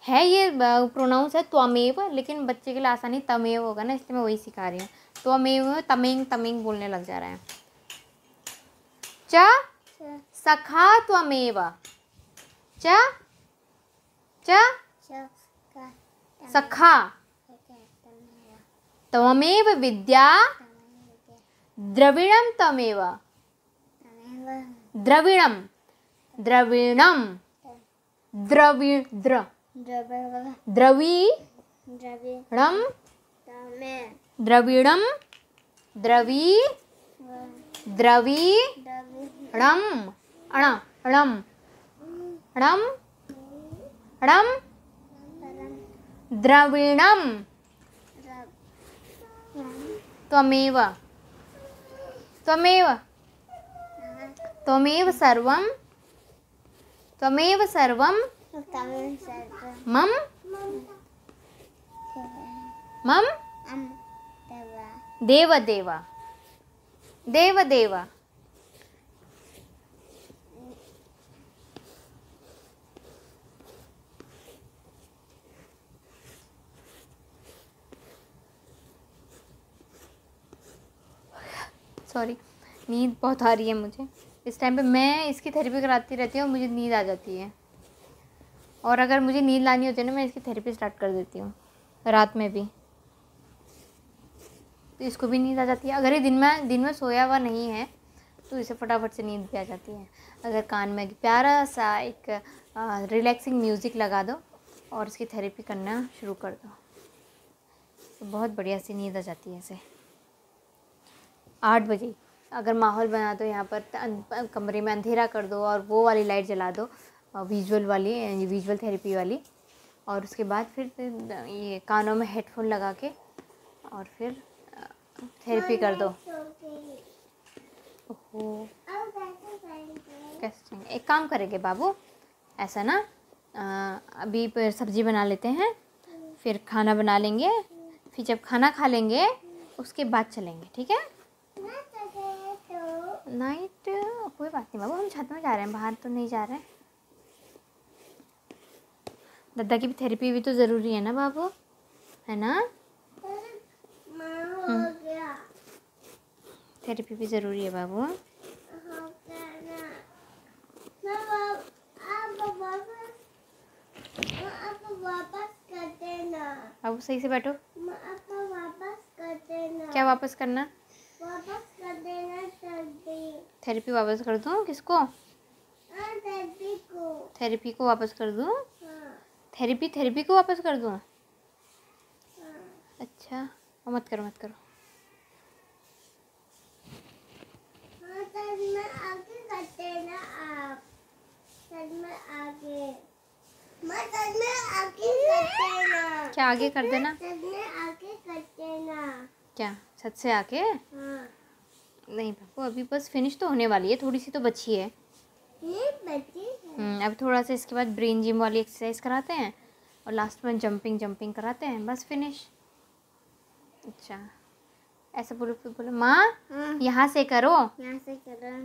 है ये प्रोनाउंस है त्वमेव, लेकिन बच्चे के लिए आसानी तमेव होगा ना, इसलिए मैं वही सिखा रही हूँ। त्वमेव तमेंग तमेंग बोलने लग जा रहा है। च सखा त्वमेव, च सखा त्वमेव विद्या, द्रविणम त्वमेव, द्रविणम द्रविणम द्रविणम द्रविणम द्रविणम अणम अणम अणम द्रविणम त्वमेव, त्वमेव, त्वमेव सर्वं, त्वमेव सर्वं मम मम देव देव देव देव। सॉरी, नींद बहुत आ रही है मुझे इस टाइम पे। मैं इसकी थेरेपी कराती रहती हूँ, मुझे नींद आ जाती है। और अगर मुझे नींद लानी होती है ना, मैं इसकी थेरेपी स्टार्ट कर देती हूँ रात में भी, तो इसको भी नींद आ जाती है। अगर ये दिन में सोया हुआ नहीं है तो इसे फटाफट से नींद भी आ जाती है। अगर कान में प्यारा सा एक रिलैक्सिंग म्यूज़िक लगा दो और इसकी थेरेपी करना शुरू कर दो, तो बहुत बढ़िया सी नींद आ जाती है इसे। 8 बजे अगर माहौल बना दो, यहाँ पर कमरे में अंधेरा कर दो और वो वाली लाइट जला दो, विजुअल वाली, विजुअल थेरेपी वाली, और उसके बाद फिर ये कानों में हेडफोन लगा के और फिर थेरेपी कर दो। ओहो, कैसे एक काम करेंगे बाबू, ऐसा ना अभी सब्जी बना लेते हैं, फिर खाना बना लेंगे, फिर जब खाना खा लेंगे उसके बाद चलेंगे, ठीक है? नाइट कोई बात नहीं बाबू, हम छत में जा रहे हैं, बाहर तो नहीं जा रहे हैं। दादा की भी थेरेपी भी तो ज़रूरी है ना बाबू, है ना? थेरेपी भी ज़रूरी है बाबू। बाबू सही से बैठो। क्या वापस करना? वापस कर देना सर्दी। थेरेपी वापस कर दूँ किसको? थेरेपी को। थेरेपी को वापस कर दूँ? हाँ। थेरेपी को वापस कर दूँ? हाँ। अच्छा, मत करो मत करो। हाँ, सर में आगे करते ना आप। सर में आगे। मैं सर में आगे करते ना। क्या आगे कर देना? सर में आगे करते ना। क्या छत से आके? हाँ। नहीं बाबू, अभी बस फिनिश तो होने वाली है, थोड़ी सी तो बची है। ये बची है। अब थोड़ा सा इसके बाद ब्रेन जिम वाली एक्सरसाइज कराते हैं और लास्ट में जंपिंग कराते हैं, बस फिनिश। अच्छा ऐसा बोलो, बोलो माँ हाँ। यहाँ से करो, यहाँ से करो।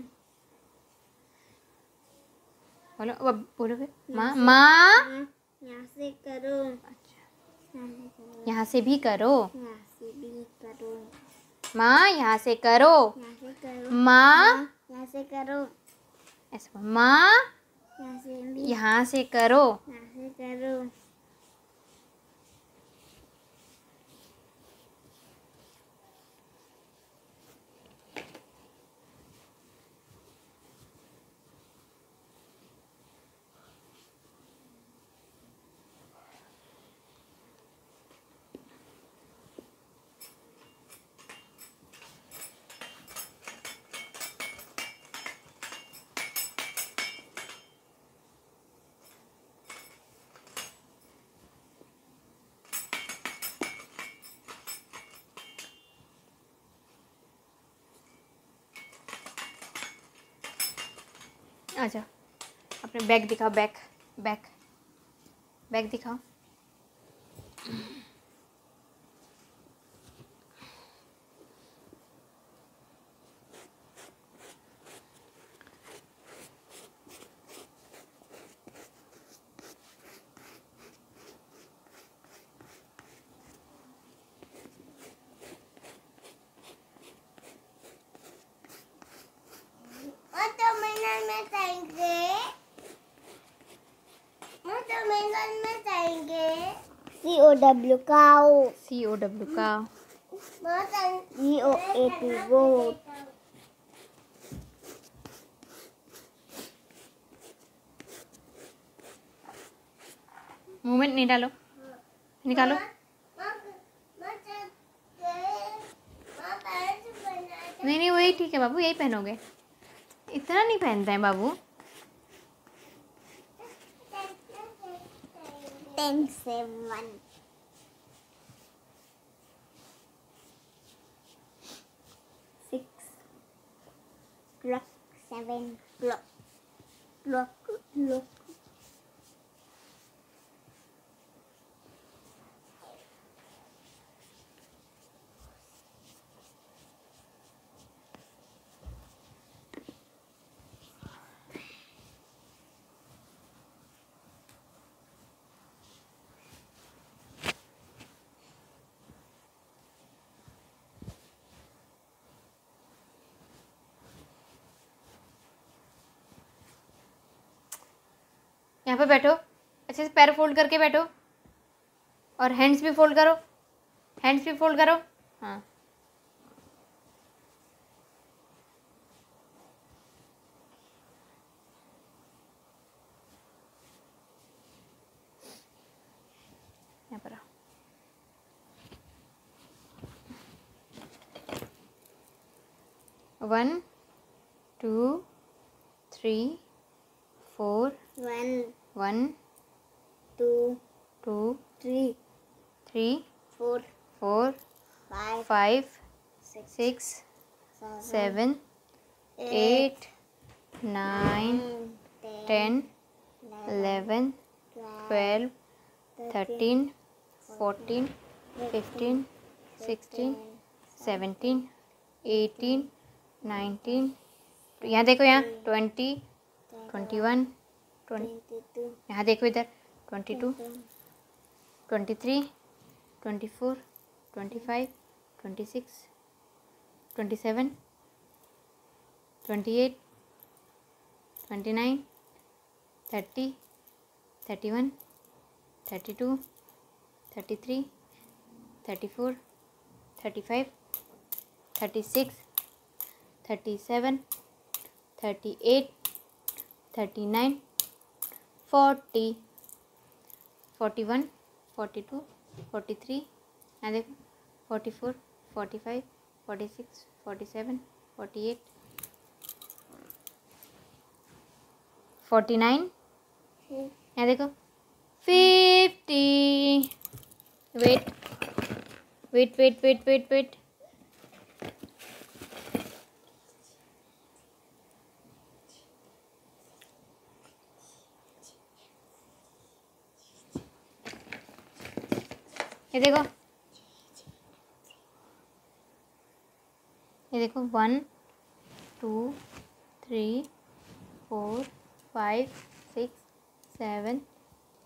बोलो अब बोलो फिर माँ माँ यहाँ से करो। अच्छा यहाँ से भी करो। यहाँ से भी करो। माँ यहाँ से करो। यहाँ से करो। माँ यहाँ से करो। ऐसे माँ यहाँ से भी। यहाँ से करो। यहाँ से करो। अच्छा अपने बैग दिखाओ। बैग बैग बैग दिखाओ। COW cow. COW का GOAT goat. मुंह में नहीं डालो, निकालो। नहीं नहीं वही ठीक है बाबू, यही पहनोगे। इतना नहीं पहनते हैं बाबू। 10 7 6 clock 7 clock clock. यहाँ पे बैठो, अच्छे से पैर फोल्ड करके बैठो और हैंड्स भी फोल्ड करो। हैंड्स भी फोल्ड करो। हाँ यहाँ पर आओ। 1 2 3 4 1 1 2 2 3 3 4 4 5 5 6 6 7 8 9 10 11 12 13 14 15 16 17 18 19। यहाँ देखो, यहाँ 20 21 20। यहाँ देखो इधर 22 23 24 25 26 27 28 29 30 31 32 33 34 35 36 37 38 39 40 41 42 43। यहाँ देखो 44 45 46 47 48 49। यहाँ देखो 50। Wait wait wait wait wait wait. ये देखो, ये देखो 1 2 3 4 5 6 7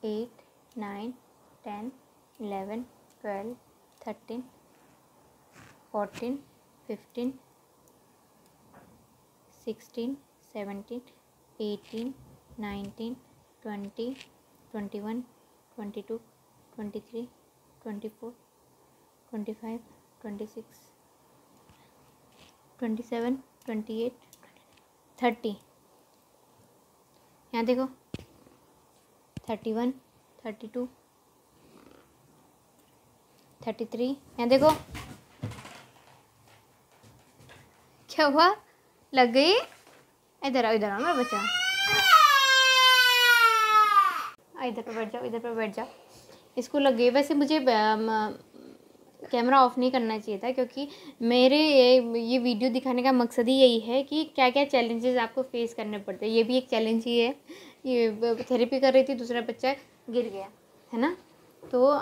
8 9 10 11, 12, 13, 14, 15, 16, 17, 18, 19, 20, 21, 22, 23, 24, 25, 26, 27, 28, 30। यहाँ देखो 31, 32, 33। यहाँ देखो क्या हुआ, लग गई? इधर आओ, इधर आओ मेरा बच्चा, इधर पे बैठ जाओ, इधर पे बैठ जाओ। इसको लग गई। वैसे मुझे कैमरा ऑफ नहीं करना चाहिए था, क्योंकि मेरे ये वीडियो दिखाने का मकसद ही यही है कि क्या क्या चैलेंजेस आपको फेस करने पड़ते हैं। ये भी एक चैलेंज ही है। ये थेरेपी कर रही थी, दूसरा बच्चा गिर गया, है ना। तो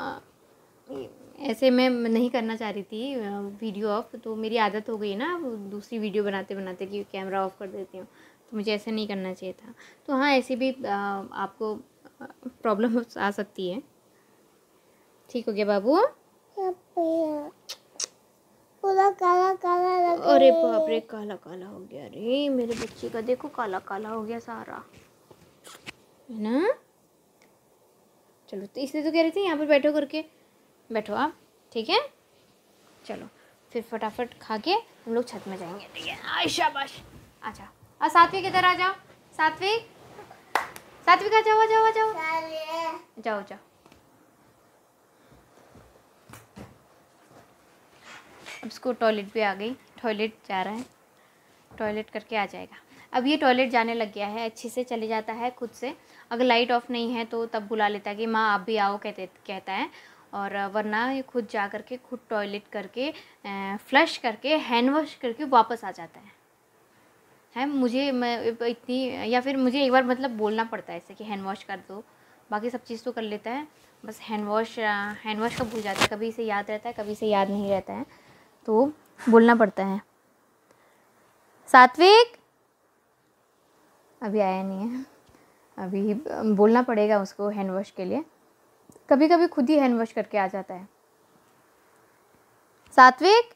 ऐसे मैं नहीं करना चाह रही थी वीडियो ऑफ, तो मेरी आदत हो गई ना दूसरी वीडियो बनाते बनाते कि कैमरा ऑफ कर देती हूँ, तो मुझे ऐसा नहीं करना चाहिए था। तो हाँ, ऐसे भी आपको प्रॉब्लम आ सकती है। ठीक हो गया बाबू? पूरा काला काला लग गया। अरे बाप रे, काला काला हो गया। अरे मेरे बच्चे का देखो काला काला हो गया सारा, है ना। चलो, तो इसलिए तो कह रही थी यहाँ पर बैठो करके, बैठो आप, ठीक है। चलो फिर फटाफट खा के हम लोग छत में जाएंगे, ठीक है। आय शाबाश, अच्छा। और सात्विक इधर आ जाओ, सात्विक, सात्विक आ जाओ, आ जाओ, आ जाओ, जाओ जाओ। अब इसको टॉयलेट पे आ गई, टॉयलेट जा रहा है, टॉयलेट करके आ जाएगा। अब ये टॉयलेट जाने लग गया है, अच्छे से चले जाता है खुद से। अगर लाइट ऑफ नहीं है तो तब बुला लेता है कि माँ आप भी आओ, कहता है। और वरना ये खुद जा करके, खुद टॉयलेट करके, फ्लश करके, हैंड वॉश करके वापस आ जाता है। मैं इतनी, या फिर मुझे एक बार मतलब बोलना पड़ता है ऐसे कि हैंड वॉश कर दो, बाकी सब चीज़ तो कर लेता है, बस हैंड वॉश का भूल जाता है। कभी इसे याद रहता है, कभी इसे याद नहीं रहता है, तो बोलना पड़ता है। सात्विक अभी आया नहीं है, अभी बोलना पड़ेगा उसको हैंड वॉश के लिए। कभी कभी खुद ही हैंड वॉश करके आ जाता है। सात्विक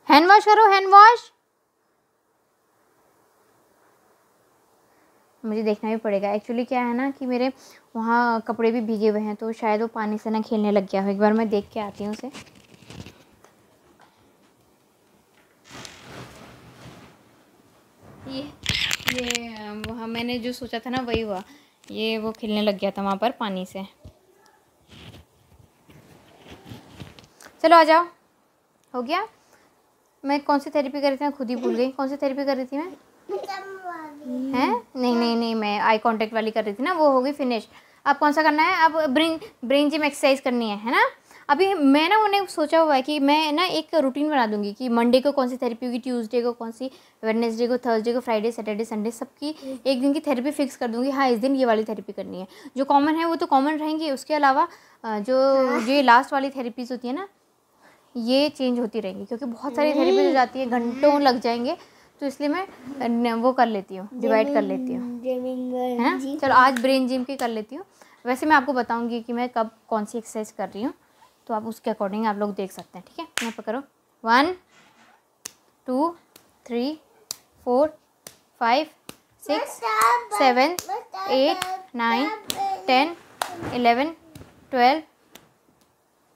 हैंड वॉश करो, हैंड वॉश। मुझे देखना भी पड़ेगा। एक्चुअली क्या है ना कि मेरे वहाँ कपड़े भी भीगे हुए हैं, तो शायद वो पानी से ना खेलने लग गया हो। एक बार मैं देख के आती हूँ उसे। ये वहाँ मैंने जो सोचा था ना वही हुआ। ये वो खेलने लग गया था वहाँ पर पानी से। चलो आ जाओ, हो गया। मैं कौन सी थेरेपी कर रही थी, मैं खुद ही भूल गई। कौन सी थेरेपी कर रही थी मैं? हैं? नहीं, मैं आई कांटेक्ट वाली कर रही थी ना, वो हो गई फिनिश। अब कौन सा करना है? अब ब्रेन जिम एक्सरसाइज करनी है ना। अभी मैं ना उन्हें सोचा हुआ है कि मैं ना एक रूटीन बना दूंगी कि मंडे को कौन सी थेरेपी होगी, ट्यूसडे को कौन सी, वेडनेसडे को, थर्सडे को, फ्राइडे, सैटरडे, संडे, सबकी एक दिन की थेरेपी फिक्स कर दूंगी। हाँ, इस दिन ये वाली थेरेपी करनी है। जो कॉमन है वो तो कॉमन रहेंगी, उसके अलावा जो ये लास्ट वाली थेरेपीज़ होती है ना, ये चेंज होती रहेंगी, क्योंकि बहुत सारी थेरेपीज हो जाती है, घंटों लग जाएंगे, तो इसलिए मैं वो कर लेती हूँ, डिवाइड कर लेती हूँ, है ना। चलो आज ब्रेन जिम की कर लेती हूँ। वैसे मैं आपको बताऊँगी कि मैं कब कौन सी एक्सरसाइज कर रही हूँ, तो आप उसके अकॉर्डिंग आप लोग देख सकते हैं, ठीक है। यहाँ पर करो 1 2 3 4 5 6 7 8 9 10 11 12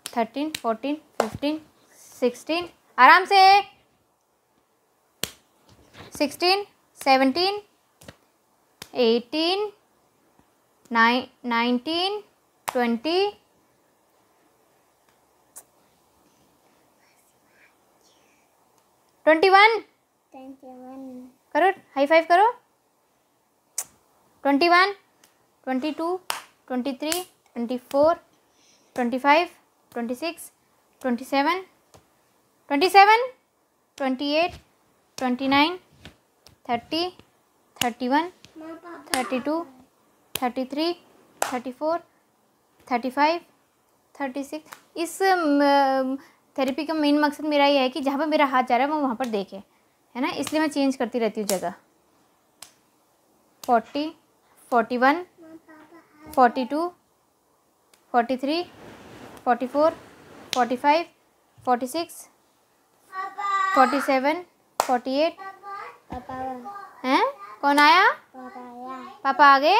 13 14 15 16, आराम से 16 17 18 19 20 21 करो, हाई फाइव करो। 21 22 23 24 25 26 27 27 28 29 30 31 32 33 34 35 36। इस थेरेपी का मेन मकसद मेरा ये है कि जहाँ पर मेरा हाथ जा रहा है वो वहाँ पर देखे, है ना, इसलिए मैं चेंज करती रहती हूँ जगह। 40 41 42 43, 44, 45, 46, 47, 48। पापा हैं? कौन आया? पापा पापा आ गए?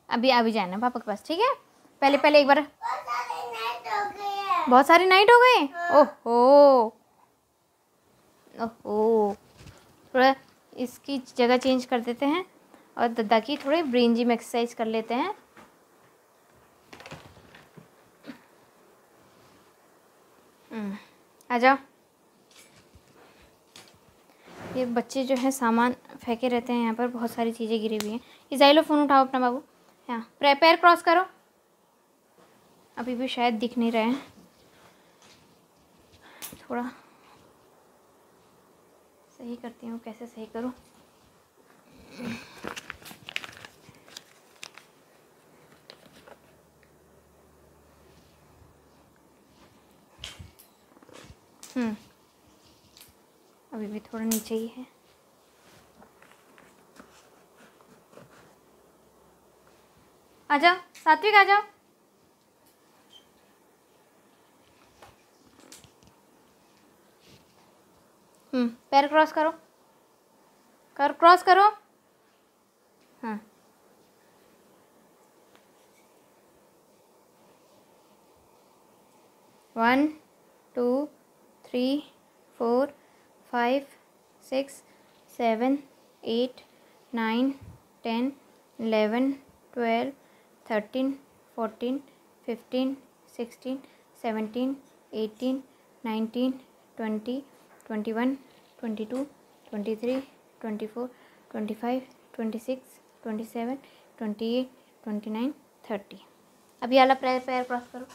अभी अभी जाना है पापा के पास, ठीक है। पहले एक बार। बहुत सारी नाइट हो गई। ओहो ओहो, थोड़ा इसकी जगह चेंज कर देते हैं और दादा की थोड़ी ब्रेन जिम एक्सरसाइज कर लेते हैं। आ जाओ। ये बच्चे जो है सामान फेंके रहते हैं, यहाँ पर बहुत सारी चीज़ें गिरी हुई हैं। ये जाइलो, फ़ोन उठाओ अपना बाबू। यहाँ पैर क्रॉस करो। अभी भी शायद दिख नहीं रहे हैं, थोड़ा सही करती हूँ। कैसे सही करूँ? अभी भी थोड़ा नीचे ही है। आ जाओ सात्विक, आ जाओ। पैर क्रॉस करो, क्रॉस करो। हाँ, 1 2 3 4 5 6 7 8 9 10 11 12 13 14 15 16 17 18 19 20 21 22 23 24 25 26 27 28 29 30। अब ये वाला पैर क्रॉस करो।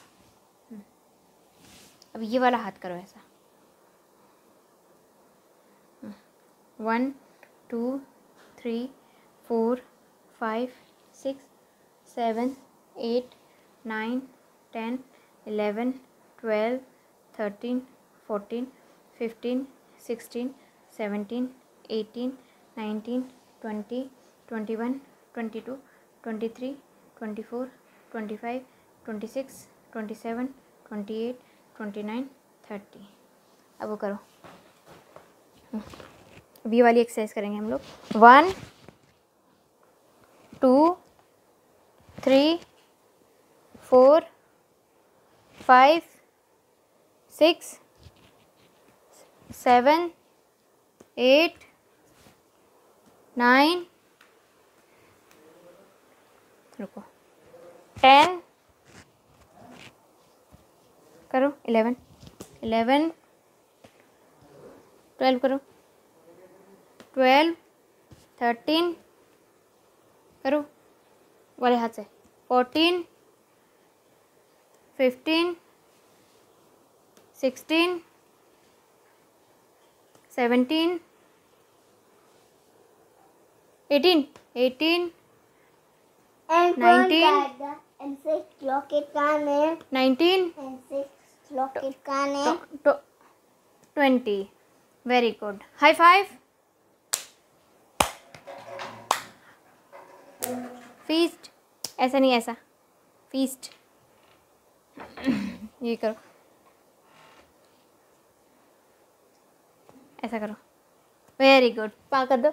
अब ये वाला हाथ करो ऐसा। 1 2 3 4 5 6 7 8 9 10 11 12 13 14 15 16 17 18 19 20 21 22 23 24 25 26 27 28 29 30। अब वो करो। अब ये वाली एक्सरसाइज करेंगे हम लोग। 1 2 3 4 5 6 7 8 9, रुको, 10 करो, 11 12 करो, 12 13 करो वाले हाथ से, 14 15 16 17 18 19 19 20। Very good, high five. Feast, ऐसा नहीं, ऐसा फीस्ट। ये करो, ऐसा करो। वेरी गुड, पा कर दो।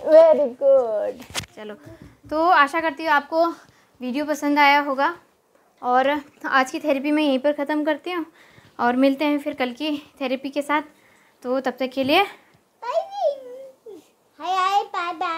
Very good. चलो, तो आशा करती हूँ आपको वीडियो पसंद आया होगा और आज की थेरेपी मैं यहीं पर ख़त्म करती हूँ और मिलते हैं फिर कल की थेरेपी के साथ। तो तब तक के लिए बाय बाय।